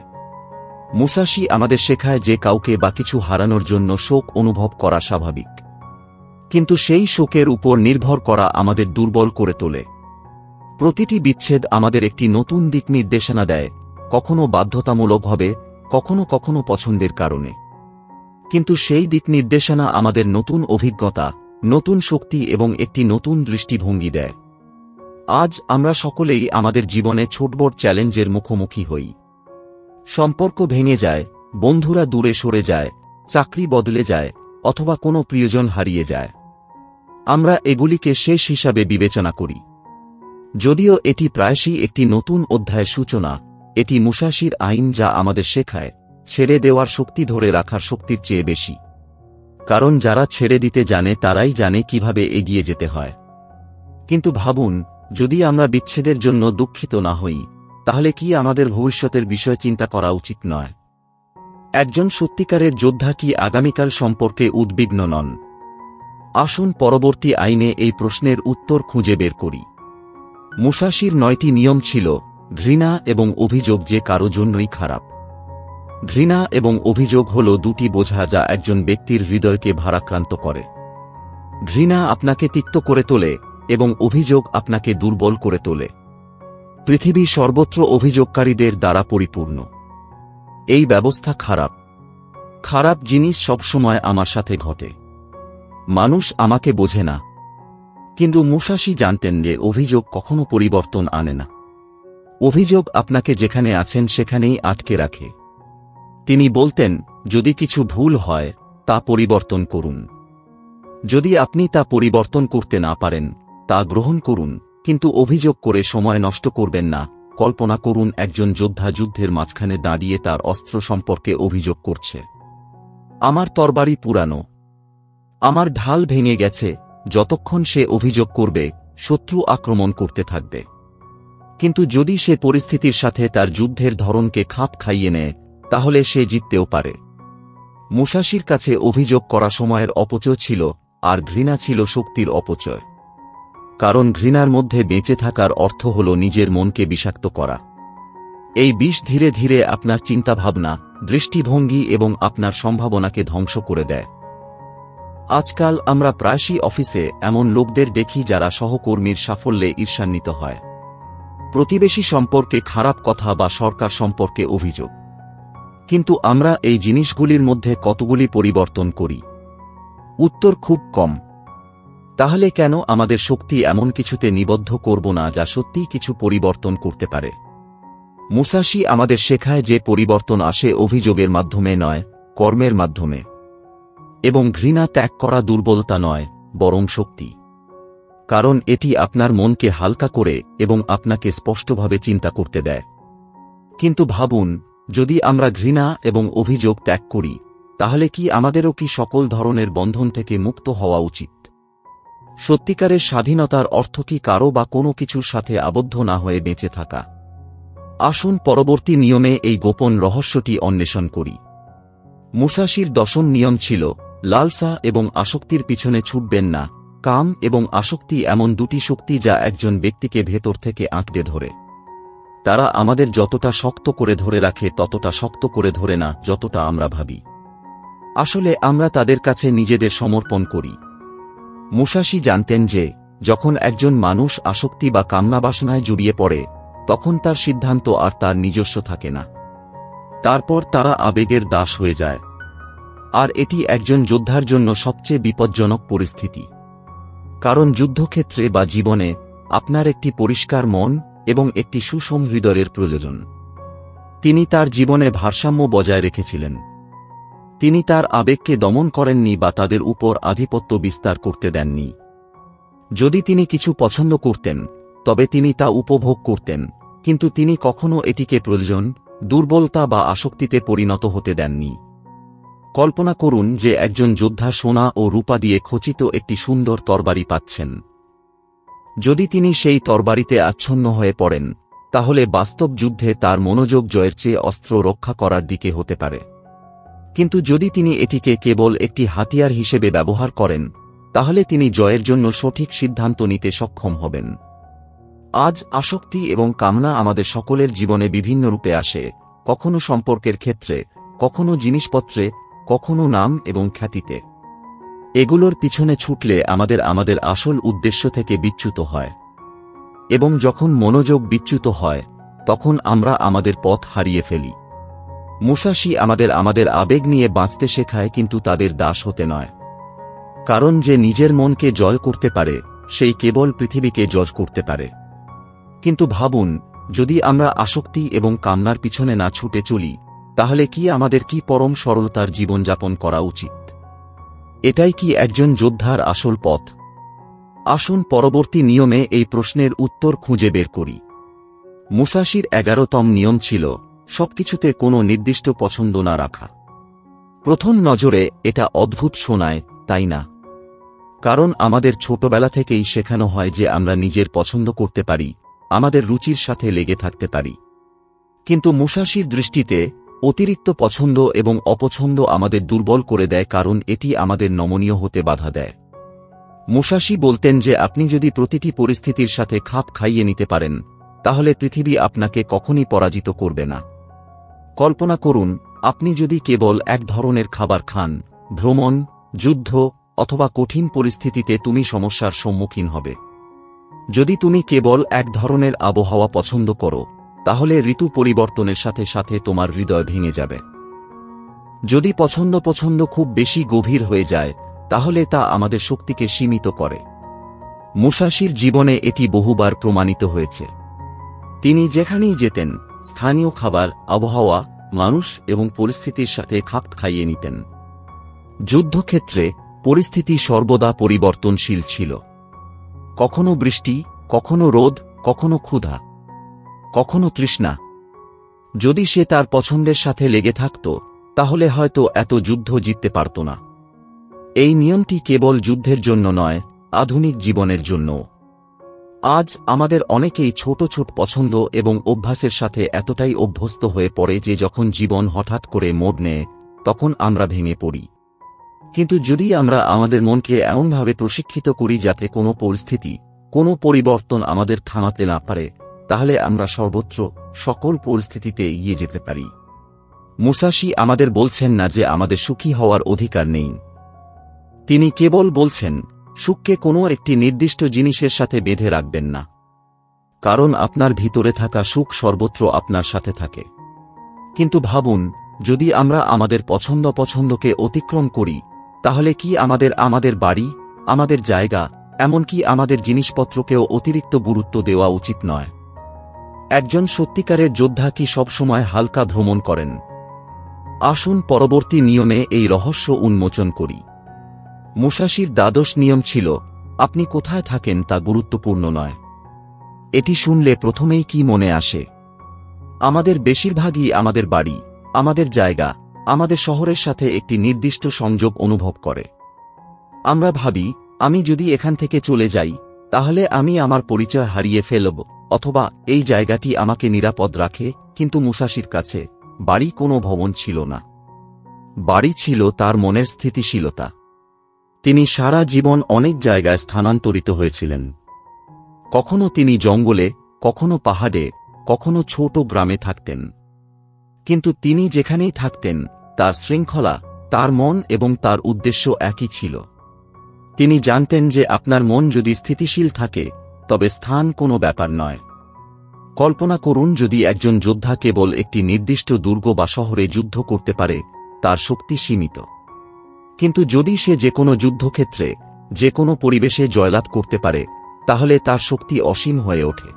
মুসাশি আমাদের শেখায় যে কাউকে বা কিছু হারানোর জন্য শোক অনুভব করা স্বাভাবিক, কিন্তু সেই শোকের উপর নির্ভর করা আমাদের দুর্বল করে তোলে। প্রতিটি বিচ্ছেদ আমাদের একটি নতুন দিক নির্দেশনা দেয়, কখনো বাধ্যতামূলকভাবে, কখনো কখনো পছন্দের কারণে। কিন্তু সেই দিক নির্দেশনা আমাদের নতুন অভিজ্ঞতা, নতুন শক্তি এবং একটি নতুন দৃষ্টিভঙ্গি দেয়। আজ আমরা সকলেই আমাদের জীবনে ছোট বড় চ্যালেঞ্জের মুখোমুখি হই। সম্পর্ক ভেঙে যায়, বন্ধুরা দূরে সরে যায়, চাকরি বদলে যায়, অথবা কোনো প্রিয়জন হারিয়ে যায়। আমরা এগুলিকে শেষ হিসাবে বিবেচনা করি। যদিও এটি প্রায়শই একটি নতুন অধ্যায়ের সূচনা, এটি মুসাশির আইন যা আমাদের শেখায়, ছেড়ে দেওয়ার শক্তি ধরে রাখার শক্তির চেয়ে বেশি। কারণ যারা ছেড়ে দিতে জানে তারাই জানে কিভাবে এগিয়ে যেতে হয়। কিন্তু ভাবুন, যদি আমরা বিচ্ছেদের জন্য দুঃখিত না হই, তাহলে কি আমাদের ভবিষ্যতের বিষয়ে চিন্তা করা উচিত নয়? একজন সত্যিকারের যোদ্ধা কি আগামীকাল সম্পর্কে উদ্বিগ্ন নন? আসুন পরবর্তী আইনে এই প্রশ্নের উত্তর খুঁজে বের করি। মুসাশির 9টি নিয়ম ছিল ঘৃণা এবং অভিযোগ যে কারো জন্যই খারাপ। ঘৃণা এবং অভিযোগ হল দুটি বোঝা যা একজন ব্যক্তির হৃদয়কে ভারাক্রান্ত করে। ঘৃণা আপনাকে তিক্ত করে তোলে এবং অভিযোগ আপনাকে দুর্বল করে তোলে। পৃথিবী সর্বত্র অভিযোগকারীদের দ্বারা পরিপূর্ণ। এই ব্যবস্থা খারাপ। খারাপ জিনিস সবসময় আমার সাথে ঘটে। মানুষ আমাকে বোঝে না। কিন্তু মুসাশি জানতেন যে অভিযোগ কখনো পরিবর্তন আনে না। অভিযোগ আপনাকে যেখানে আছেন সেখানেই আটকে রাখে। তিনি বলতেন, যদি কিছু ভুল হয়, তা পরিবর্তন করুন। যদি আপনি তা পরিবর্তন করতে না পারেন, তা গ্রহণ করুন, কিন্তু অভিযোগ করে সময় নষ্ট করবেন না। কল্পনা করুন একজন যোদ্ধা যুদ্ধের মাঝখানে দাঁড়িয়ে তার অস্ত্র সম্পর্কে অভিযোগ করছে। আমার তরবারি পুরানো, আমার ঢাল ভেঙে গেছে। যতক্ষণ সে অভিযোগ করবে, শত্রু আক্রমণ করতে থাকবে। কিন্তু যদি সে পরিস্থিতির সাথে তার যুদ্ধের ধরনকে খাপ খাইয়ে নেয়, তাহলে সে জিততেও পারে। মুসাশির কাছে অভিযোগ করা সময়ের অপচয় ছিল, আর ঘৃণা ছিল শক্তির অপচয়। কারণ ঘৃণার মধ্যে বেঁচে থাকার অর্থ হল নিজের মনকে বিষাক্ত করা। এই বিষ ধীরে ধীরে আপনার চিন্তাভাবনা, দৃষ্টিভঙ্গি এবং আপনার সম্ভাবনাকে ধ্বংস করে দেয়। আজকাল আমরা প্রায়শই অফিসে এমন লোকদের দেখি যারা সহকর্মীর সাফল্যে ঈর্ষান্বিত হয়। প্রতিবেশী সম্পর্কে খারাপ কথা বা সরকার সম্পর্কে অভিযোগ। কিন্তু আমরা এই জিনিসগুলির মধ্যে কতগুলি পরিবর্তন করি? উত্তর খুব কম। তাহলে কেন আমাদের শক্তি এমন কিছুতে নিবদ্ধ করব না যা সত্যিই কিছু পরিবর্তন করতে পারে? মুসাশি আমাদের শেখায় যে পরিবর্তন আসে অভিযোগের মাধ্যমে নয়, কর্মের মাধ্যমে। এবং ঘৃণা ত্যাগ করা দুর্বলতা নয়, বরং শক্তি। কারণ এটি আপনার মনকে হালকা করে এবং আপনাকে স্পষ্টভাবে চিন্তা করতে দেয়। কিন্তু ভাবুন, যদি আমরা ঘৃণা এবং অভিযোগ ত্যাগ করি, তাহলে কি আমাদেরও কি সকল ধরনের বন্ধন থেকে মুক্ত হওয়া উচিত? সত্যিকারের স্বাধীনতার অর্থ কি কারো বা কোনো কিছুর সাথে আবদ্ধ না হয়ে বেঁচে থাকা? আসুন পরবর্তী নিয়মে এই গোপন রহস্যটি অন্বেষণ করি। মুসাশির 10ম নিয়ম ছিল লালসা এবং আসক্তির পিছনে ছুটবেন না। কাম এবং আসক্তি এমন দুটি শক্তি যা একজন ব্যক্তিকে ভেতর থেকে আঁকড়ে ধরে। তারা আমাদের যতটা শক্ত করে ধরে রাখে ততটা শক্ত করে ধরে না যতটা আমরা ভাবি। আসলে আমরা তাদের কাছে নিজেদের সমর্পণ করি। মুসাশি জানতেন যে যখন একজন মানুষ আসক্তি বা কামনাবাসনায় জড়িয়ে পড়ে, তখন তার সিদ্ধান্ত আর তার নিজস্ব থাকে না। তারপর তারা আবেগের দাস হয়ে যায়। আর এটি একজন যোদ্ধার জন্য সবচেয়ে বিপজ্জনক পরিস্থিতি। কারণ যুদ্ধক্ষেত্রে বা জীবনে আপনার একটি পরিষ্কার মন এবং একটি সুষম হৃদয়ের প্রয়োজন। তিনি তার জীবনে ভারসাম্য বজায় রেখেছিলেন। তিনি তার আবেগকে দমন করেননি বা তাদের উপর আধিপত্য বিস্তার করতে দেননি। যদি তিনি কিছু পছন্দ করতেন, তবে তিনি তা উপভোগ করতেন, কিন্তু তিনি কখনো এটিকে প্রয়োজন, দুর্বলতা বা আসক্তিতে পরিণত হতে দেননি। কল্পনা করুন যে একজন যোদ্ধা সোনা ও রূপা দিয়ে খচিত একটি সুন্দর তরবারি পাচ্ছেন। যদি তিনি সেই তরবারিতে আচ্ছন্ন হয়ে পড়েন, তাহলে বাস্তব যুদ্ধে তার মনোযোগ জয়ের চেয়ে অস্ত্র রক্ষা করার দিকে হতে পারে। কিন্তু যদি তিনি এটিকে কেবল একটি হাতিয়ার হিসেবে ব্যবহার করেন, তাহলে তিনি জয়ের জন্য সঠিক সিদ্ধান্ত নিতে সক্ষম হবেন। আজ আসক্তি এবং কামনা আমাদের সকলের জীবনে বিভিন্ন রূপে আসে, কখনো সম্পর্কের ক্ষেত্রে, কখনো জিনিসপত্রে, কখনো নাম এবং খ্যাতিতে। এগুলোর পিছনে ছুটলে আমাদের আসল উদ্দেশ্য থেকে বিচ্যুত হয়। এবং যখন মনোযোগ বিচ্যুত হয়, তখন আমরা আমাদের পথ হারিয়ে ফেলি। মুসাশি আমাদের আবেগ নিয়ে বাঁচতে শেখায়, কিন্তু তাদের দাস হতে নয়। কারণ যে নিজের মনকে জয় করতে পারে, সেই কেবল পৃথিবীকে জয় করতে পারে। কিন্তু ভাবুন, যদি আমরা আসক্তি এবং কামনার পিছনে না ছুটে চলি, তাহলে আমাদের কি পরম সরলতার জীবনযাপন করা উচিত? এটাই কি একজন যোদ্ধার আসল পথ? আসুন পরবর্তী নিয়মে এই প্রশ্নের উত্তর খুঁজে বের করি। মুসাশির 11তম নিয়ম ছিল সবকিছুতে কোনো নির্দিষ্ট পছন্দ না রাখা। প্রথম নজরে এটা অদ্ভুত শোনায়, তাই না? কারণ আমাদের ছোটবেলা থেকেই শেখানো হয় যে আমরা নিজের পছন্দ করতে পারি, আমাদের রুচির সাথে লেগে থাকতে পারি। কিন্তু মুসাশির দৃষ্টিতে অতিরিক্ত পছন্দ এবং অপছন্দ আমাদের দুর্বল করে দেয়, কারণ এটি আমাদের নমনীয় হতে বাধা দেয়। মুসাশি বলতেন যে আপনি যদি প্রতিটি পরিস্থিতির সাথে খাপ খাইয়ে নিতে পারেন, তাহলে পৃথিবী আপনাকে কখনই পরাজিত করবে না। কল্পনা করুন, আপনি যদি কেবল এক ধরনের খাবার খান, ভ্রমণ, যুদ্ধ অথবা কঠিন পরিস্থিতিতে তুমি সমস্যার সম্মুখীন হবে। যদি তুমি কেবল এক ধরনের আবহাওয়া পছন্দ করো, তাহলে ঋতু পরিবর্তনের সাথে সাথে তোমার হৃদয় ভেঙে যাবে। যদি পছন্দ খুব বেশি গভীর হয়ে যায়, তাহলে তা আমাদের শক্তিকে সীমিত করে। মুসাশির জীবনে এটি বহুবার প্রমাণিত হয়েছে। তিনি যেখানেই যেতেন, স্থানীয় খাবার, আবহাওয়া, মানুষ এবং পরিস্থিতির সাথে খাপ খাইয়ে নিতেন। যুদ্ধক্ষেত্রে পরিস্থিতি সর্বদা পরিবর্তনশীল ছিল। কখনো বৃষ্টি, কখনো রোদ, কখনো ক্ষুধা, কখনো তৃষ্ণা। যদি সে তার পছন্দের সাথে লেগে থাকত, তাহলে হয়তো এত যুদ্ধ জিততে পারত না। এই নিয়মটি কেবল যুদ্ধের জন্য নয়, আধুনিক জীবনের জন্য। আজ আমাদের অনেকেই ছোট ছোট পছন্দ এবং অভ্যাসের সাথে এতটাই অভ্যস্ত হয়ে পড়ে যে যখন জীবন হঠাৎ করে মোড় নেয়, তখন আমরা ভেঙে পড়ি। কিন্তু যদি আমরা আমাদের মনকে এমনভাবে প্রশিক্ষিত করি যাতে কোনো পরিস্থিতি, কোনো পরিবর্তন আমাদের থামাতে না পারে, তাহলে আমরা সর্বত্র, সকল পরিস্থিতিতে এগিয়ে যেতে পারি। মুসাশি আমাদের বলছেন না যে আমাদের সুখী হওয়ার অধিকার নেই। তিনি কেবল বলছেন, সুখকে কোনো একটি নির্দিষ্ট জিনিসের সাথে বেঁধে রাখবেন না। কারণ আপনার ভিতরে থাকা সুখ সর্বত্র আপনার সাথে থাকে। কিন্তু ভাবুন, যদি আমরা আমাদের পছন্দকে অতিক্রম করি, তাহলে কি আমাদের বাড়ি, আমাদের জায়গা, এমনকি আমাদের জিনিসপত্রকেও অতিরিক্ত গুরুত্ব দেওয়া উচিত নয়? একজন সত্যিকারের যোদ্ধা কি সবসময় হালকা ভ্রমণ করেন? আসুন পরবর্তী নিয়মে এই রহস্য উন্মোচন করি। মুসাশির দ্বাদশ নিয়ম ছিল, আপনি কোথায় থাকেন তা গুরুত্বপূর্ণ নয়। এটি শুনলে প্রথমেই কি মনে আসে? আমাদের বেশিরভাগই আমাদের বাড়ি, আমাদের জায়গা, আমাদের শহরের সাথে একটি নির্দিষ্ট সংযোগ অনুভব করে। আমরা ভাবি, আমি যদি এখান থেকে চলে যাই, তাহলে আমি আমার পরিচয় হারিয়ে ফেলব, অথবা এই জায়গাটি আমাকে নিরাপদ রাখে। কিন্তু মুসাশির কাছে বাড়ি কোনো ভবন ছিল না। বাড়ি ছিল তার মনের স্থিতিশীলতা। তিনি সারা জীবন অনেক জায়গায় স্থানান্তরিত হয়েছিলেন। কখনো তিনি জঙ্গলে, কখনো পাহাড়ে, কখনো ছোট গ্রামে থাকতেন। কিন্তু তিনি যেখানেই থাকতেন, তার শৃঙ্খলা, তার মন এবং তার উদ্দেশ্য একই ছিল। তিনি জানতেন যে আপনার মন যদি স্থিতিশীল থাকে, তবে স্থান কোনো ব্যাপার নয়। কল্পনা করুন যদি একজন যোদ্ধা কেবল একটি নির্দিষ্ট দুর্গ বা শহরে যুদ্ধ করতে পারে, তার শক্তি সীমিত। কিন্তু যদি সে যে কোনো যুদ্ধক্ষেত্রে যে কোনো পরিবেশে জয়লাভ করতে পারে, তাহলে তার শক্তি অসীম হয়ে ওঠে।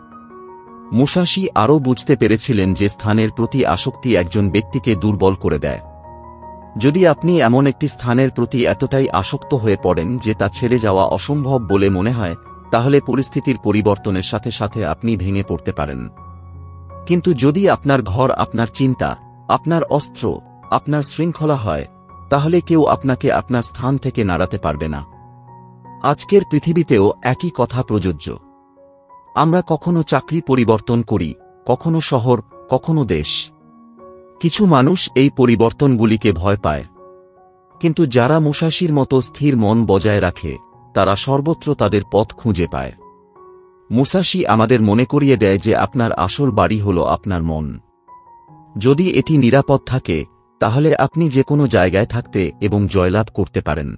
মুসাশি আরও বুঝতে পেরেছিলেন যে স্থানের প্রতি আসক্তি একজন ব্যক্তিকে দুর্বল করে দেয়। যদি আপনি এমন একটি স্থানের প্রতি এতটাই আসক্ত হয়ে পড়েন যে তা ছেড়ে যাওয়া অসম্ভব বলে মনে হয়, তাহলে পরিস্থিতির পরিবর্তনের সাথে সাথে আপনি ভেঙে পড়তে পারেন। কিন্তু যদি আপনার ঘর আপনার চিন্তা, আপনার অস্ত্র, আপনার শৃঙ্খলা হয়, তাহলে কেউ আপনাকে আপনার স্থান থেকে নাড়াতে পারবে না। আজকের পৃথিবীতেও একই কথা প্রযোজ্য। আমরা কখনো চাকরি পরিবর্তন করি, কখনো শহর, কখনো দেশ। কিছু মানুষ এই পরিবর্তনগুলিকে ভয় পায়, কিন্তু যারা মুসাশির মতো স্থির মন বজায় রাখে, তারা সর্বত্র তাদের পথ খুঁজে পায়। মুসাশি আমাদের মনে করিয়ে দেয় যে আপনার আসল বাড়ি হল আপনার মন। যদি এটি নিরাপদ থাকে, তাহলে আপনি যে কোনো জায়গায় থাকতে এবং জয়লাভ করতে পারেন।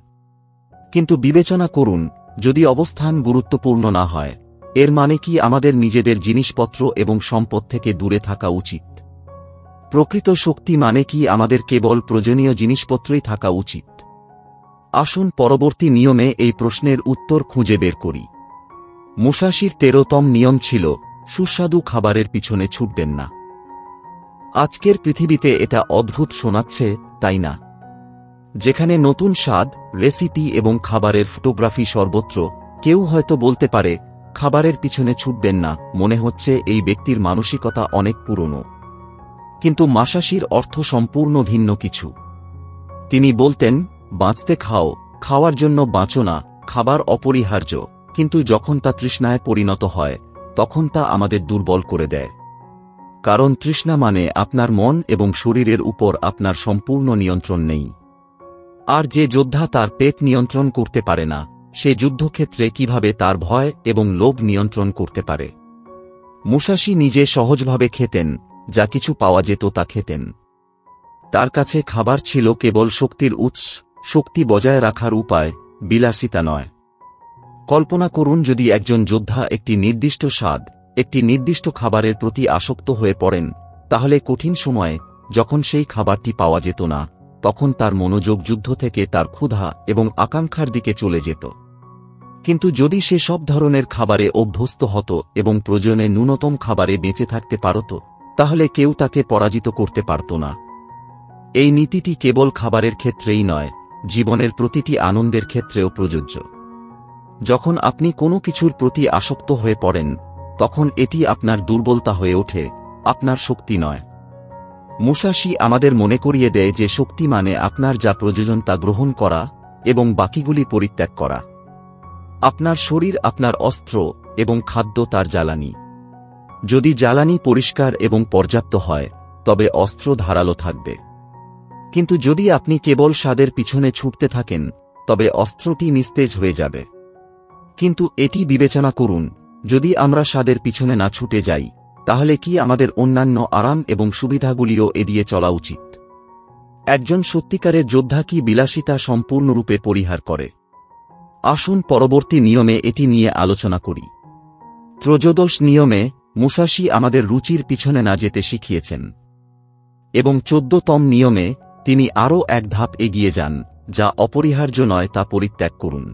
কিন্তু বিবেচনা করুন, যদি অবস্থান গুরুত্বপূর্ণ না হয়, এর মানে কি আমাদের নিজেদের জিনিসপত্র এবং সম্পদ থেকে দূরে থাকা উচিত? প্রকৃত শক্তি মানে কি আমাদের কেবল প্রয়োজনীয় জিনিসপত্রই থাকা উচিত? আসুন পরবর্তী নিয়মে এই প্রশ্নের উত্তর খুঁজে বের করি। মুসাশির 13তম নিয়ম ছিল, সুস্বাদু খাবারের পিছনে ছুটবেন না। আজকের পৃথিবীতে এটা অদ্ভুত শোনাচ্ছে, তাই না? যেখানে নতুন স্বাদ, রেসিপি এবং খাবারের ফটোগ্রাফি সর্বত্র, কেউ হয়তো বলতে পারে, খাবারের পিছনে ছুটবেন না, মনে হচ্ছে এই ব্যক্তির মানসিকতা অনেক পুরনো। কিন্তু মুসাশির অর্থ সম্পূর্ণ ভিন্ন কিছু। তিনি বলতেন, বাঁচতে খাও, খাওয়ার জন্য বাঁচো না। খাবার অপরিহার্য, কিন্তু যখন তা তৃষ্ণায় পরিণত হয়, তখন তা আমাদের দুর্বল করে দেয়। কারণ তৃষ্ণা মানে আপনার মন এবং শরীরের উপর আপনার সম্পূর্ণ নিয়ন্ত্রণ নেই। আর যে যোদ্ধা তার পেট নিয়ন্ত্রণ করতে পারে না, সে যুদ্ধক্ষেত্রে কিভাবে তার ভয় এবং লোভ নিয়ন্ত্রণ করতে পারে? মুসাশি নিজে সহজভাবে খেতেন, যা কিছু পাওয়া যেত তা খেতেন। তার কাছে খাবার ছিল কেবল শক্তির উৎস, শক্তি বজায় রাখার উপায়, বিলাসিতা নয়। কল্পনা করুন যদি একজন যোদ্ধা একটি নির্দিষ্ট স্বাদ, একটি নির্দিষ্ট খাবারের প্রতি আসক্ত হয়ে পড়েন, তাহলে কঠিন সময়ে, যখন সেই খাবারটি পাওয়া যেত না, তখন তার মনোযোগ যুদ্ধ থেকে তার ক্ষুধা এবং আকাঙ্ক্ষার দিকে চলে যেত। কিন্তু যদি সে সব ধরনের খাবারে অভ্যস্ত হতো এবং প্রয়োজনে ন্যূনতম খাবারে বেঁচে থাকতে পারত, তাহলে কেউ তাকে পরাজিত করতে পারত না। এই নীতিটি কেবল খাবারের ক্ষেত্রেই নয়, জীবনের প্রতিটি আনন্দের ক্ষেত্রেও প্রযোজ্য। যখন আপনি কোনো কিছুর প্রতি আসক্ত হয়ে পড়েন, তখন এটি আপনার দুর্বলতা হয়ে ওঠে, আপনার শক্তি নয়। মুসাশি আমাদের মনে করিয়ে দেয় যে শক্তি মানে আপনার যা প্রয়োজন তা গ্রহণ করা এবং বাকিগুলি পরিত্যাগ করা। আপনার শরীর আপনার অস্ত্র এবং খাদ্য তার জ্বালানি। যদি জ্বালানি পরিষ্কার এবং পর্যাপ্ত হয়, তবে অস্ত্র ধারালো থাকবে। কিন্তু যদি আপনি কেবল স্বাদের পিছনে ছুটতে থাকেন, তবে অস্ত্রটি নিস্তেজ হয়ে যাবে। কিন্তু এটি বিবেচনা করুন, যদি আমরা স্বাদের পিছনে না ছুটে যাই, তাহলে কি আমাদের অন্যান্য আরাম এবং সুবিধাগুলিও এড়িয়ে চলা উচিত? একজন সত্যিকারের যোদ্ধা কি বিলাসিতা সম্পূর্ণরূপে পরিহার করে? আসুন পরবর্তী নিয়মে এটি নিয়ে আলোচনা করি। ত্রয়োদশ নিয়মে মুসাশি আমাদের রুচির পিছনে না যেতে শিখিয়েছেন। এবং 14তম নিয়মে তিনি আরও এক ধাপ এগিয়ে যান, যা অপরিহার্য নয় তা পরিত্যাগ করুন।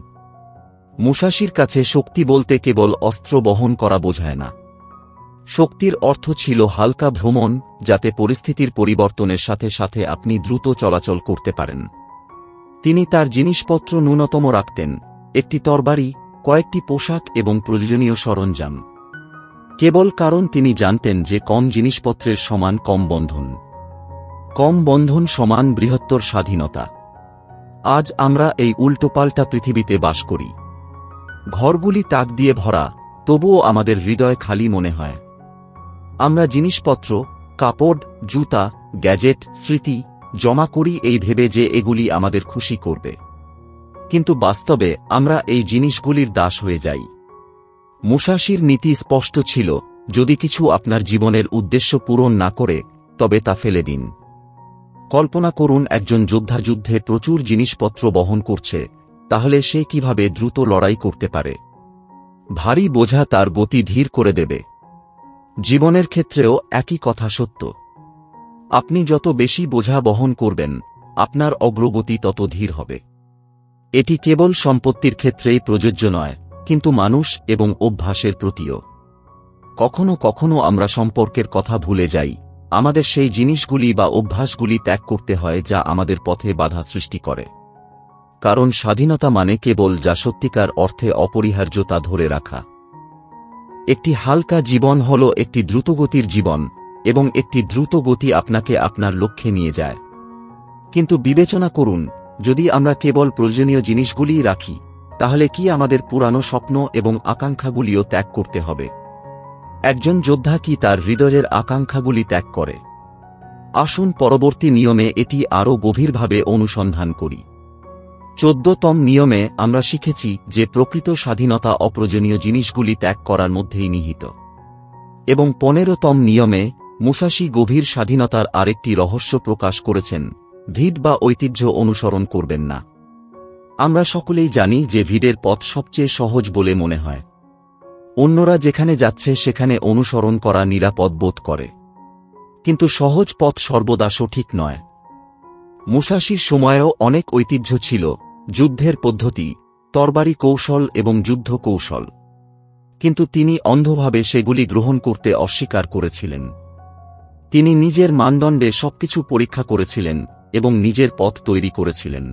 মুসাশির কাছে শক্তি বলতে কেবল অস্ত্র বহন করা বোঝায় না। শক্তির অর্থ ছিল হালকা ভ্রমণ, যাতে পরিস্থিতির পরিবর্তনের সাথে সাথে আপনি দ্রুত চলাচল করতে পারেন। তিনি তার জিনিসপত্র ন্যূনতম রাখতেন, একটি তরবারি, কয়েকটি পোশাক এবং প্রয়োজনীয় সরঞ্জাম। কেবল কারণ তিনি জানতেন যে কম জিনিসপত্রের সমান কম বন্ধন। কম বন্ধন সমান বৃহত্তর স্বাধীনতা। আজ আমরা এই উল্টোপাল্টা পৃথিবীতে বাস করি। ঘরগুলি তাক দিয়ে ভরা, তবুও আমাদের হৃদয় খালি মনে হয়। আমরা জিনিসপত্র, কাপড়, জুতা, গ্যাজেট, স্মৃতি জমা করি এই ভেবে যে এগুলি আমাদের খুশি করবে। কিন্তু বাস্তবে আমরা এই জিনিসগুলির দাস হয়ে যাই। মুসাশির নীতি স্পষ্ট ছিল, যদি কিছু আপনার জীবনের উদ্দেশ্য পূরণ না করে, তবে তা ফেলে দিন। কল্পনা করুন একজন যোদ্ধা যুদ্ধে প্রচুর জিনিসপত্র বহন করছে, তাহলে সে কিভাবে দ্রুত লড়াই করতে পারে? ভারী বোঝা তার গতি ধীর করে দেবে। জীবনের ক্ষেত্রেও একই কথা সত্য। আপনি যত বেশি বোঝা বহন করবেন, আপনার অগ্রগতি তত ধীর হবে। এটি কেবল সম্পত্তির ক্ষেত্রেই প্রযোজ্য নয়, কিন্তু মানুষ এবং অভ্যাসের প্রতিও। কখনো কখনো আমরা সম্পর্কের কথা ভুলে যাই, আমাদের সেই জিনিসগুলি বা অভ্যাসগুলি ত্যাগ করতে হয় যা আমাদের পথে বাধা সৃষ্টি করে। কারণ স্বাধীনতা মানে কেবল যা সত্যিকার অর্থে অপরিহার্য তা ধরে রাখা। একটি হালকা জীবন হল একটি দ্রুতগতির জীবন, এবং একটি দ্রুত গতি আপনাকে আপনার লক্ষ্যে নিয়ে যায়। কিন্তু বিবেচনা করুন, যদি আমরা কেবল প্রয়োজনীয় জিনিসগুলিই রাখি, তাহলে কি আমাদের পুরানো স্বপ্ন এবং আকাঙ্ক্ষাগুলিও ত্যাগ করতে হবে? একজন যোদ্ধা কি তার হৃদয়ের আকাঙ্ক্ষাগুলি ত্যাগ করে? আসুন পরবর্তী নিয়মে এটি আরও গভীরভাবে অনুসন্ধান করি। 14তম নিয়মে আমরা শিখেছি যে প্রকৃত স্বাধীনতা অপ্রয়োজনীয় জিনিসগুলি ত্যাগ করার মধ্যেই নিহিত। এবং 15তম নিয়মে মুসাশি গভীর স্বাধীনতার আরেকটি রহস্য প্রকাশ করেছেন: ভিড বা ঐতিহ্য অনুসরণ করবেন না। আমরা সকলেই জানি যে ভিডের পথ সবচেয়ে সহজ বলে মনে হয়। অন্যরা যেখানে যাচ্ছে সেখানে অনুসরণ করা নিরাপদ বোধ করে। কিন্তু সহজ পথ সর্বদা সঠিক নয়। মুসাশির সময়েও অনেক ঐতিহ্য ছিল: যুদ্ধের পদ্ধতি, তরবারি কৌশল এবং যুদ্ধ কৌশল। কিন্তু তিনি অন্ধভাবে সেগুলি গ্রহণ করতে অস্বীকার করেছিলেন। তিনি নিজের মানদণ্ডে সবকিছু পরীক্ষা করেছিলেন এবং নিজের পথ তৈরি করেছিলেন।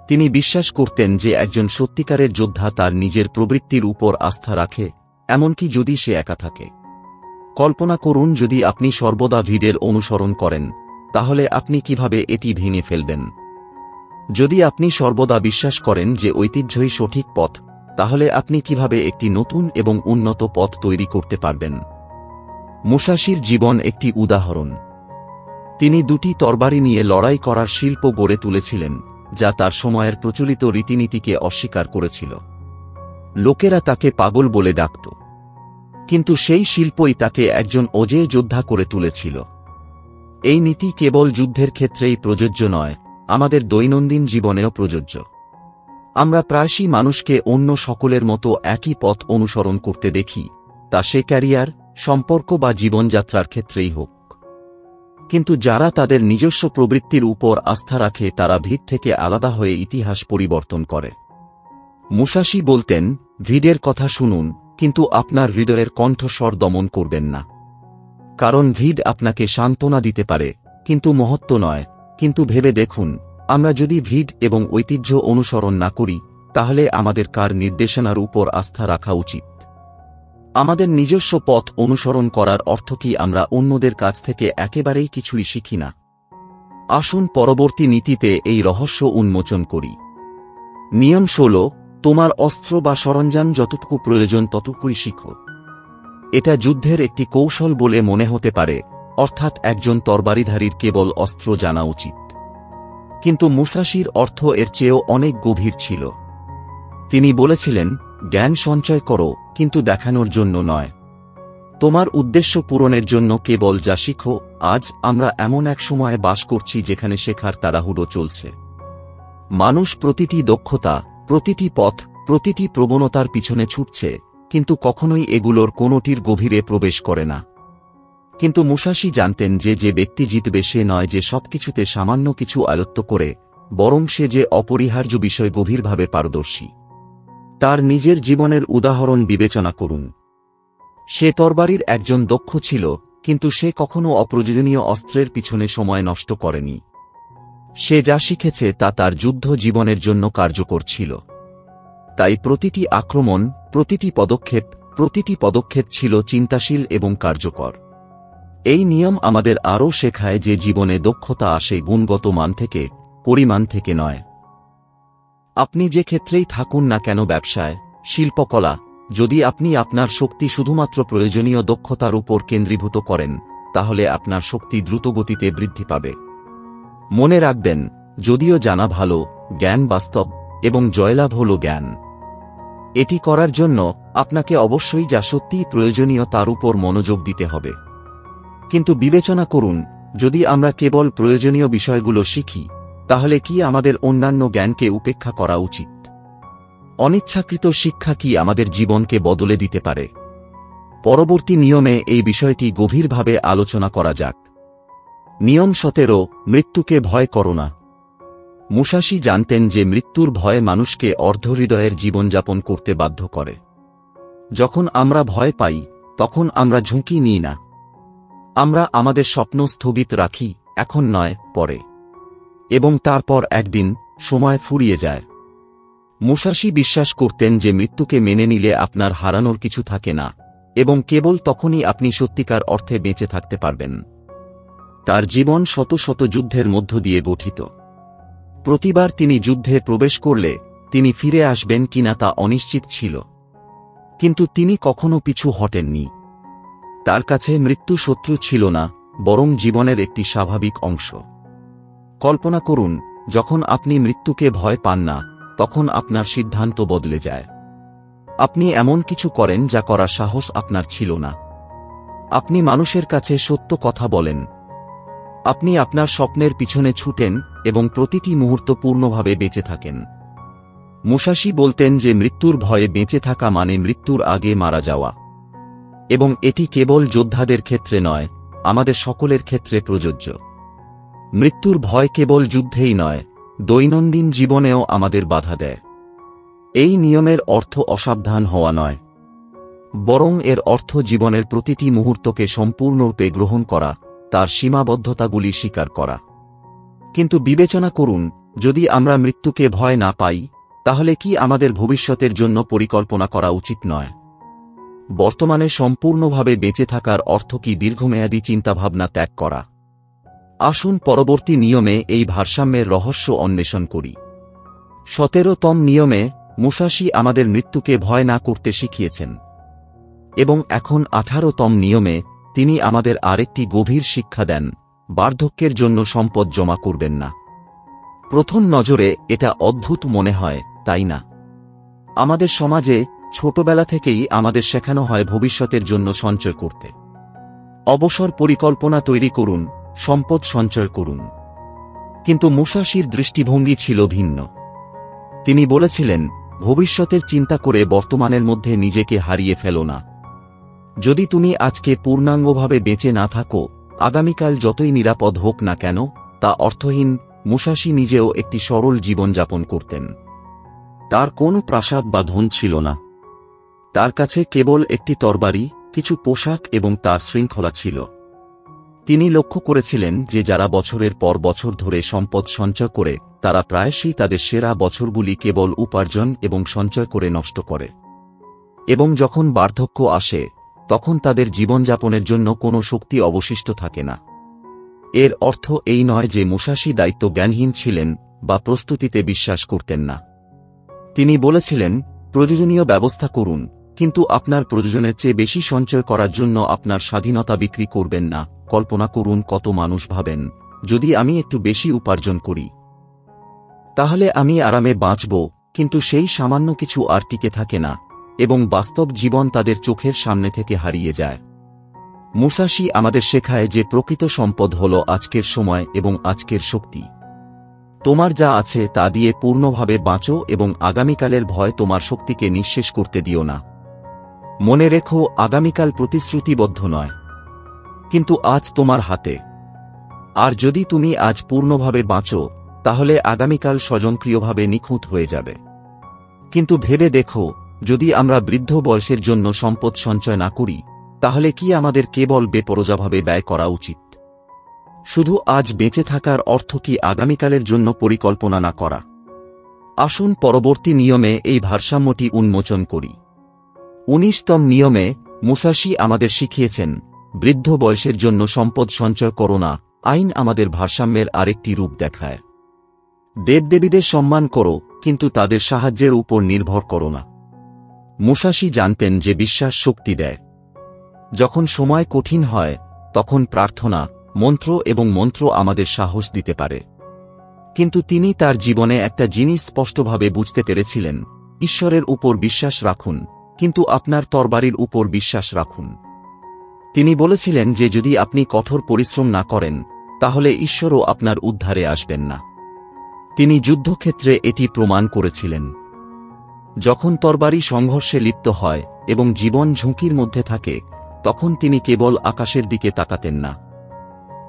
তিনি বিশ্বাস করতেন যে একজন সত্যিকারের যোদ্ধা তার নিজের প্রবৃত্তির উপর আস্থা রাখে, এমনকি যদি সে একা থাকে। কল্পনা করুন, যদি আপনি সর্বদা ভিডের অনুসরণ করেন, তাহলে আপনি কিভাবে এটি ভেঙে ফেলবেন? যদি আপনি সর্বদা বিশ্বাস করেন যে ঐতিহ্যই সঠিক পথ, তাহলে আপনি কিভাবে একটি নতুন এবং উন্নত পথ তৈরি করতে পারবেন? মুসাশির জীবন একটি উদাহরণ। তিনি দুটি তরবারি নিয়ে লড়াই করার শিল্প গড়ে তুলেছিলেন, যা তার সময়ের প্রচলিত রীতিনীতিকে অস্বীকার করেছিল। লোকেরা তাকে পাগল বলে ডাকত, কিন্তু সেই শিল্পই তাকে একজন অজেয় যোদ্ধা করে তুলেছিল। এই নীতি কেবল যুদ্ধের ক্ষেত্রেই প্রযোজ্য নয়, আমাদের দৈনন্দিন জীবনেও প্রযোজ্য। আমরা প্রায়শই মানুষকে অন্য সকলের মতো একই পথ অনুসরণ করতে দেখি, তা সে ক্যারিয়ার, সম্পর্ক বা জীবনযাত্রার ক্ষেত্রেই হোক। কিন্তু যারা তাদের নিজস্ব প্রবৃত্তির উপর আস্থা রাখে, তারা ভিড় থেকে আলাদা হয়ে ইতিহাস পরিবর্তন করে। মুসাশি বলতেন, ভিড়ের কথা শুনুন, কিন্তু আপনার হৃদয়ের কণ্ঠস্বর দমন করবেন না। কারণ ভিড় আপনাকে সান্ত্বনা দিতে পারে, কিন্তু মহত্ব নয়। কিন্তু ভেবে দেখুন, আমরা যদি ভিড় এবং ঐতিহ্য অনুসরণ না করি, তাহলে আমাদের কার নির্দেশনার উপর আস্থা রাখা উচিত? আমাদের নিজস্ব পথ অনুসরণ করার অর্থ কি আমরা অন্যদের কাছ থেকে একেবারেই কিছুই শিখি না? আসুন পরবর্তী নীতিতে এই রহস্য উন্মোচন করি। নিয়ম 16: তোমার অস্ত্র বা সরঞ্জাম যতটুকু প্রয়োজন ততটুকুই শিখো। এটা যুদ্ধের একটি কৌশল বলে মনে হতে পারে, অর্থাৎ একজন তরবারিধারীর কেবল অস্ত্র জানা উচিত। কিন্তু মুসাশির অর্থ এর চেয়েও অনেক গভীর ছিল। তিনি বলেছিলেন, জ্ঞান সঞ্চয় করো, কিন্তু দেখানোর জন্য নয়। তোমার উদ্দেশ্য পূরণের জন্য কেবল যা শিখো। আজ আমরা এমন এক সময়ে বাস করছি যেখানে শেখার তাড়াহুড়ো চলছে। মানুষ প্রতিটি দক্ষতা, প্রতিটি পথ, প্রতিটি প্রবণতার পিছনে ছুটছে, কিন্তু কখনোই এগুলোর কোনোটির গভীরে প্রবেশ করে না। কিন্তু মুসাশি জানতেন যে যে ব্যক্তি জিতবে সে নয় যে সবকিছুতে সামান্য কিছু আয়ত্ত করে, বরং সে যে অপরিহার্য বিষয় গভীরভাবে পারদর্শী। তার নিজের জীবনের উদাহরণ বিবেচনা করুন। সে তরবারির একজন দক্ষ ছিল, কিন্তু সে কখনো অপ্রয়োজনীয় অস্ত্রের পিছনে সময় নষ্ট করেনি। সে যা শিখেছে তা তার যুদ্ধ জীবনের জন্য কার্যকর ছিল। তাই প্রতিটি আক্রমণ, প্রতিটি পদক্ষেপ ছিল চিন্তাশীল এবং কার্যকর। এই নিয়ম আমাদের আরও শেখায় যে জীবনে দক্ষতা আসে গুণগত মান থেকে, পরিমাণ থেকে নয়। আপনি যে ক্ষেত্রেই থাকুন না কেন, ব্যবসায়, শিল্পকলা, যদি আপনি আপনার শক্তি শুধুমাত্র প্রয়োজনীয় দক্ষতার উপর কেন্দ্রীভূত করেন, তাহলে আপনার শক্তি দ্রুতগতিতে বৃদ্ধি পাবে। মনে রাখবেন, যদিও জানা ভালো, জ্ঞান বাস্তব, এবং জয়লাভ হল জ্ঞান। এটি করার জন্য আপনাকে অবশ্যই যা সত্যিই প্রয়োজনীয় তার উপর মনোযোগ দিতে হবে। কিন্তু বিবেচনা করুন, যদি আমরা কেবল প্রয়োজনীয় বিষয়গুলো শিখি, তাহলে কি আমাদের অন্যান্য জ্ঞানকে উপেক্ষা করা উচিত? অনিচ্ছাকৃত শিক্ষা কি আমাদের জীবনকে বদলে দিতে পারে? পরবর্তী নিয়মে এই বিষয়টি গভীরভাবে আলোচনা করা যাক। নিয়ম 17, মৃত্যুকে ভয় করো না। মুসাশি জানতেন যে মৃত্যুর ভয় মানুষকে অর্ধহৃদয়ের জীবনযাপন করতে বাধ্য করে। যখন আমরা ভয় পাই তখন আমরা ঝুঁকি নিই না। আমরা আমাদের স্বপ্ন স্থগিত রাখি, এখন নয়, পরে। এবং তারপর একদিন সময় ফুরিয়ে যায়। মুসাশি বিশ্বাস করতেন যে মৃত্যুকে মেনে নিলে আপনার হারানোর কিছু থাকে না, এবং কেবল তখনই আপনি সত্যিকার অর্থে বেঁচে থাকতে পারবেন। তার জীবন শত শত যুদ্ধের মধ্য দিয়ে গঠিত। প্রতিবার তিনি যুদ্ধে প্রবেশ করলে তিনি ফিরে আসবেন কিনা তা অনিশ্চিত ছিল, কিন্তু তিনি কখনো পিছু হটেননি। তার কাছে মৃত্যু শত্রু ছিল না, বরং জীবনের একটি স্বাভাবিক অংশ। কল্পনা করুন, যখন আপনি মৃত্যুকে ভয় পান না, তখন আপনার সিদ্ধান্ত বদলে যায়। আপনি এমন কিছু করেন যা করার সাহস আপনার ছিল না। আপনি মানুষের কাছে সত্য কথা বলেন। আপনি আপনার স্বপ্নের পিছনে ছুটেন এবং প্রতিটি মুহূর্ত পূর্ণভাবে বেঁচে থাকেন। মুসাশি বলতেন যে মৃত্যুর ভয়ে বেঁচে থাকা মানে মৃত্যুর আগে মারা যাওয়া। এবং এটি কেবল যোদ্ধাদের ক্ষেত্রে নয়, আমাদের সকলের ক্ষেত্রে প্রযোজ্য। মৃত্যুর ভয় কেবল যুদ্ধেই নয়, দৈনন্দিন জীবনেও আমাদের বাধা দেয়। এই নিয়মের অর্থ অসাবধান হওয়া নয়, বরং এর অর্থ জীবনের প্রতিটি মুহূর্তকে সম্পূর্ণরূপে গ্রহণ করা, তার সীমাবদ্ধতাগুলি স্বীকার করা। কিন্তু বিবেচনা করুন, যদি আমরা মৃত্যুকে ভয় না পাই, তাহলে কি আমাদের ভবিষ্যতের জন্য পরিকল্পনা করা উচিত নয়? বর্তমানে সম্পূর্ণভাবে বেঁচে থাকার অর্থ কি দীর্ঘমেয়াদী চিন্তাভাবনা ত্যাগ করা? আসুন পরবর্তী নিয়মে এই ভারসাম্যের রহস্য অন্বেষণ করি। 17তম নিয়মে মুসাশি আমাদের মৃত্যুকে ভয় না করতে শিখিয়েছেন। এবং এখন 18তম নিয়মে তিনি আমাদের আরেকটি গভীর শিক্ষা দেন, বার্ধক্যের জন্য সম্পদ জমা করবেন না। প্রথম নজরে এটা অদ্ভুত মনে হয়, তাই না? আমাদের সমাজে ছোটবেলা থেকেই আমাদের শেখানো হয় ভবিষ্যতের জন্য সঞ্চয় করতে। অবসর পরিকল্পনা তৈরি করুন, সম্পদ সঞ্চয় করুন। কিন্তু মুসাশির দৃষ্টিভঙ্গি ছিল ভিন্ন। তিনি বলেছিলেন, ভবিষ্যতের চিন্তা করে বর্তমানের মধ্যে নিজেকে হারিয়ে ফেলো না। যদি তুমি আজকে পূর্ণাঙ্গভাবে বেঁচে না থাকো, আগামীকাল যতই নিরাপদ হোক না কেন তা অর্থহীন। মুসাশি নিজেও একটি সরল জীবনযাপন করতেন। তার কোনো প্রাসাদ বা ধন ছিল না। তার কাছে কেবল একটি তরবারি, কিছু পোশাক এবং তার শৃঙ্খলা ছিল। তিনি লক্ষ্য করেছিলেন যে যারা বছরের পর বছর ধরে সম্পদ সঞ্চয় করে, তারা প্রায়শই তাদের সেরা বছরগুলি কেবল উপার্জন এবং সঞ্চয় করে নষ্ট করে। এবং যখন বার্ধক্য আসে, তখন তাদের জীবনযাপনের জন্য কোনো শক্তি অবশিষ্ট থাকে না। এর অর্থ এই নয় যে মুসাশি দায়িত্ব জ্ঞানহীন ছিলেন বা প্রস্তুতিতে বিশ্বাস করতেন না। তিনি বলেছিলেন, প্রয়োজনীয় ব্যবস্থা করুন, কিন্তু আপনার প্রয়োজনের চেয়ে বেশি সঞ্চয় করার জন্য আপনার স্বাধীনতা বিক্রি করবেন না। কল্পনা করুন, কত মানুষ ভাবেন, যদি আমি একটু বেশি উপার্জন করি তাহলে আমি আরামে বাঁচব, কিন্তু সেই সামান্য কিছু আর টিকে থাকে না, এবং বাস্তব জীবন তাদের চোখের সামনে থেকে হারিয়ে যায়। মুসাশি আমাদের শেখায় যে প্রকৃত সম্পদ হল আজকের সময় এবং আজকের শক্তি। তোমার যা আছে তা দিয়ে পূর্ণভাবে বাঁচো এবং আগামীকালের ভয় তোমার শক্তিকে নিঃশেষ করতে দিও না। মনে রেখো, আগামীকাল প্রতিশ্রুতিবদ্ধ নয়, কিন্তু আজ তোমার হাতে। আর যদি তুমি আজ পূর্ণভাবে বাঁচো, তাহলে আগামীকাল স্বয়ংক্রিয়ভাবে নিখুঁত হয়ে যাবে। কিন্তু ভেবে দেখো, যদি আমরা বৃদ্ধ বয়সের জন্য সম্পদ সঞ্চয় না করি, তাহলে কি আমাদের কেবল বেপরোয়াভাবে ব্যয় করা উচিত? শুধু আজ বেঁচে থাকার অর্থ কি আগামীকালের জন্য পরিকল্পনা না করা? আসুন পরবর্তী নিয়মে এই ভারসাম্যটি উন্মোচন করি। 19তম নিয়মে মুসাশি আমাদের শিখিয়েছেন, বৃদ্ধ বয়সের জন্য সম্পদ সঞ্চয় করো না। আইন আমাদের ভারসাম্যের আরেকটি রূপ দেখায়। দেবদেবীদের সম্মান করো, কিন্তু তাদের সাহায্যের উপর নির্ভর করো না। মুসাশি জানতেন যে বিশ্বাস শক্তি দেয়। যখন সময় কঠিন হয়, তখন প্রার্থনা, মন্ত্র এবং মন্ত্র আমাদের সাহস দিতে পারে। কিন্তু তিনি তার জীবনে একটা জিনিস স্পষ্টভাবে বুঝতে পেরেছিলেন, ঈশ্বরের উপর বিশ্বাস রাখুন, কিন্তু আপনার তরবারির উপর বিশ্বাস রাখুন। তিনি বলেছিলেন যে যদি আপনি কঠোর পরিশ্রম না করেন, তাহলে ঈশ্বরও আপনার উদ্ধারে আসবেন না। তিনি যুদ্ধক্ষেত্রে এটি প্রমাণ করেছিলেন। যখন তরবারি সংঘর্ষে লিপ্ত হয় এবং জীবন ঝুঁকির মধ্যে থাকে, তখন তিনি কেবল আকাশের দিকে তাকাতেন না।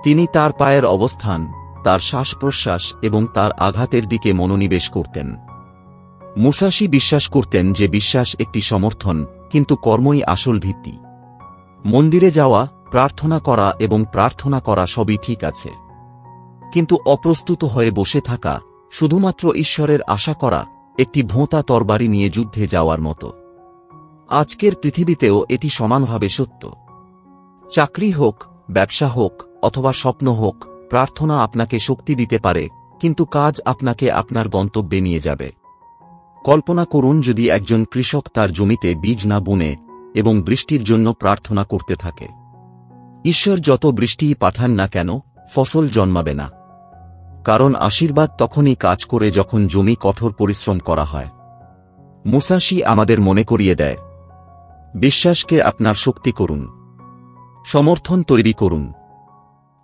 তিনি তার পায়ের অবস্থান, তার শ্বাস-প্রশ্বাস এবং তার আঘাতের দিকে মনোনিবেশ করতেন। মুসাশি বিশ্বাস করতেন যে বিশ্বাস একটি সমর্থন, কিন্তু কর্মই আসল ভিত্তি। মন্দিরে যাওয়া, প্রার্থনা করা এবং প্রার্থনা করা সবই ঠিক আছে, কিন্তু অপ্রস্তুত হয়ে বসে থাকা, শুধুমাত্র ঈশ্বরের আশা করা, একটি ভোঁতা তরবারি নিয়ে যুদ্ধে যাওয়ার মতো। আজকের পৃথিবীতেও এটি সমানভাবে সত্য। চাকরি হোক, ব্যবসা হোক অথবা স্বপ্ন হোক, প্রার্থনা আপনাকে শক্তি দিতে পারে, কিন্তু কাজ আপনাকে আপনার গন্তব্যে নিয়ে যাবে। কল্পনা করুন যদি একজন কৃষক তার জমিতে বীজ না বুনে এবং বৃষ্টির জন্য প্রার্থনা করতে থাকে। ঈশ্বর যত বৃষ্টিই পাঠান না কেন, ফসল জন্মাবে না। কারণ আশীর্বাদ তখনই কাজ করে যখন জমি কঠোর পরিশ্রম করা হয়। মুসাশি আমাদের মনে করিয়ে দেয়, বিশ্বাসকে আপনার শক্তি করুন, সমর্থন তৈরি করুন,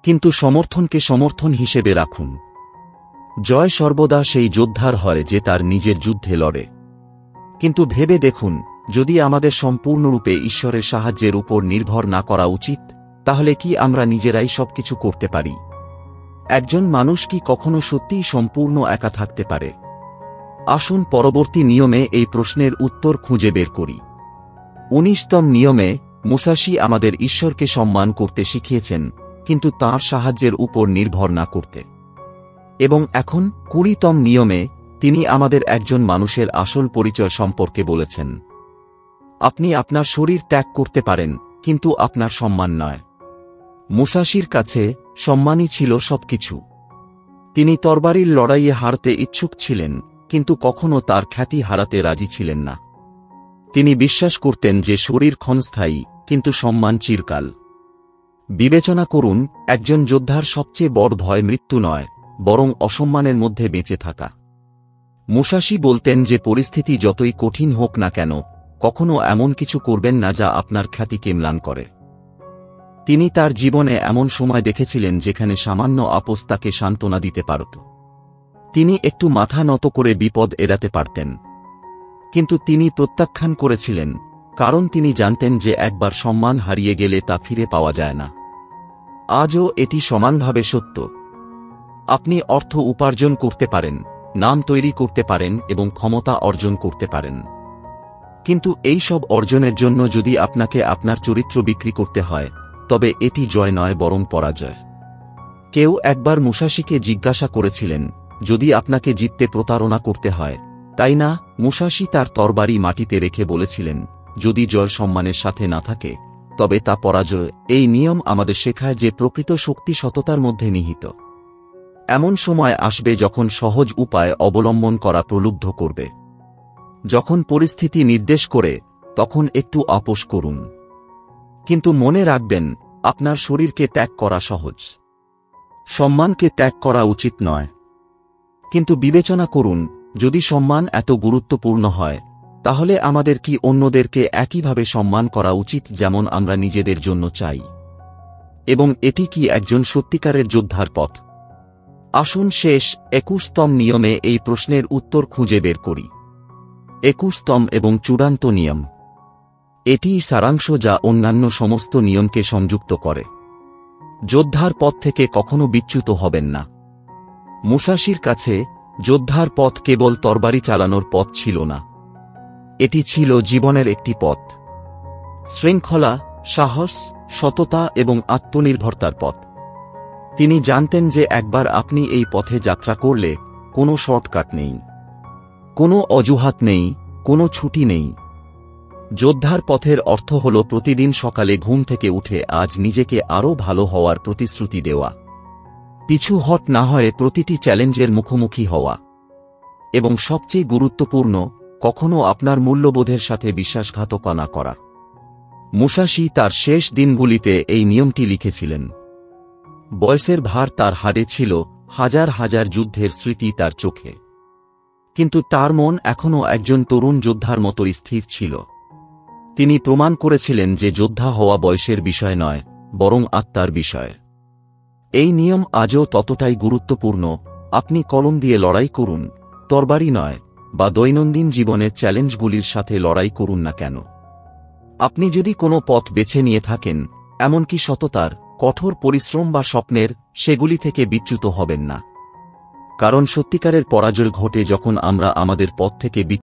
কিন্তু সমর্থনকে সমর্থন হিসেবে রাখুন। জয় সর্বদা সেই যোদ্ধার হয় যে তার নিজের যুদ্ধে লড়ে। কিন্তু ভেবে দেখুন, যদি আমাদের সম্পূর্ণরূপে ঈশ্বরের সাহায্যের উপর নির্ভর না করা উচিত, তাহলে কি আমরা নিজেরাই সবকিছু করতে পারি? একজন মানুষ কি কখনো সত্যিই সম্পূর্ণ একা থাকতে পারে? আসুন পরবর্তী নিয়মে এই প্রশ্নের উত্তর খুঁজে বের করি। ১৯তম নিয়মে মুসাশি আমাদের ঈশ্বরকে সম্মান করতে শিখিয়েছেন, কিন্তু তাঁর সাহায্যের উপর নির্ভর না করতে। এবং এখন ২০তম নিয়মে তিনি আমাদের একজন মানুষের আসল পরিচয় সম্পর্কে বলেছেন। আপনি আপনার শরীর ত্যাগ করতে পারেন, কিন্তু আপনার সম্মান নয়। মুসাশির কাছে সম্মানই ছিল সবকিছু। তিনি তরবারির লড়াইয়ে হারতে ইচ্ছুক ছিলেন, কিন্তু কখনো তার খ্যাতি হারাতে রাজি ছিলেন না। তিনি বিশ্বাস করতেন যে শরীর ক্ষণস্থায়ী, কিন্তু সম্মান চিরকাল। বিবেচনা করুন, একজন যোদ্ধার সবচেয়ে বড় ভয় মৃত্যু নয়, বরং অসম্মানের মধ্যে বেঁচে থাকা। মুসাশি বলতেন যে পরিস্থিতি যতই কঠিন হোক না কেন, কখনো এমন কিছু করবেন না যা আপনার খ্যাতিকে ম্লান করে। তিনি তার জীবনে এমন সময় দেখেছিলেন যেখানে সামান্য আপোস তাকে সান্ত্বনা দিতে পারত। তিনি একটু মাথা নত করে বিপদ এড়াতে পারতেন, কিন্তু তিনি প্রত্যাখ্যান করেছিলেন, কারণ তিনি জানতেন যে একবার সম্মান হারিয়ে গেলে তা ফিরে পাওয়া যায় না। আজও এটি সমানভাবে সত্য। আপনি অর্থ উপার্জন করতে পারেন, নাম তৈরি করতে পারেন এবং ক্ষমতা অর্জন করতে পারেন, কিন্তু এই সব অর্জনের জন্য যদি আপনাকে আপনার চরিত্র বিক্রি করতে হয়, তবে এটি জয় নয় বরং পরাজয়। কেউ একবার মুসাশিকে জিজ্ঞাসা করেছিলেন, যদি আপনাকে জিততে প্রতারণা করতে হয়, তাই না? মুসাশি তার তরবারি মাটিতে রেখে বলেছিলেন, যদি জয় সম্মানের সাথে না থাকে, তবে তা পরাজয়। এই নিয়ম আমাদের শেখায় যে প্রকৃত শক্তি সততার মধ্যে নিহিত। এমন সময় আসবে যখন সহজ উপায় অবলম্বন করা প্রলুব্ধ করবে। যখন পরিস্থিতি নির্দেশ করে, তখন একটু আপোস করুন, কিন্তু মনে রাখবেন, আপনার শরীরকে ত্যাগ করা সহজ, সম্মানকে ত্যাগ করা উচিত নয়। কিন্তু বিবেচনা করুন, যদি সম্মান এত গুরুত্বপূর্ণ হয়, তাহলে আমাদের কি অন্যদেরকে একইভাবে সম্মান করা উচিত যেমন আমরা নিজেদের জন্য চাই? এবং এটি কি একজন সত্যিকারের যোদ্ধার পথ? আসুন শেষ ২১তম নিয়মে এই প্রশ্নের উত্তর খুঁজে বের করি। ২১তম এবং চূড়ান্ত নিয়ম। এটিই সারাংশ যা অন্যান্য সমস্ত নিয়মকে সংযুক্ত করে। যোদ্ধার পথ থেকে কখনো বিচ্যুত হবেন না। মুসাশির কাছে যোদ্ধার পথ কেবল তরবারি চালানোর পথ ছিল না, এটি ছিল জীবনের একটি পথ। শৃঙ্খলা, সাহস, সততা এবং আত্মনির্ভরতার পথ। তিনি জানতেন যে একবার আপনি এই পথে যাত্রা করলে, কোনো শর্টকাট নেই, কোনো অজুহাত নেই, কোনো ছুটি নেই। যোদ্ধার পথের অর্থ হল প্রতিদিন সকালে ঘুম থেকে উঠে আজ নিজেকে আরও ভালো হওয়ার প্রতিশ্রুতি দেওয়া, পিছু হট না হয়ে প্রতিটি চ্যালেঞ্জের মুখোমুখি হওয়া, এবং সবচেয়ে গুরুত্বপূর্ণ, কখনো আপনার মূল্যবোধের সাথে বিশ্বাসঘাতকতা না করা। মুসাশি তার শেষ দিনগুলিতে এই নিয়মটি লিখেছিলেন। বয়সের ভার তার হাড়ে ছিল, হাজার হাজার যুদ্ধের স্মৃতি তার চোখে, কিন্তু তার মন এখনও একজন তরুণ যোদ্ধার মতো স্থির ছিল। তিনি প্রমাণ করেছিলেন যে যোদ্ধা হওয়া বয়সের বিষয় নয়, বরং আত্মার বিষয়। এই নিয়ম আজও ততটাই গুরুত্বপূর্ণ। আপনি কলম দিয়ে লড়াই করুন, তরবারি নয়, বা দৈনন্দিন জীবনের চ্যালেঞ্জগুলির সাথে লড়াই করুন না কেন। আপনি যদি কোনো পথ বেছে নিয়ে থাকেন, এমনকি সততার, কঠোর পরিশ্রম বা স্বপ্নের, সেগুলি থেকে বিচ্যুত হবেন না। কারণ সত্যিকারের পরাজয় ঘটে যখন আমরা আমাদের পথ থেকে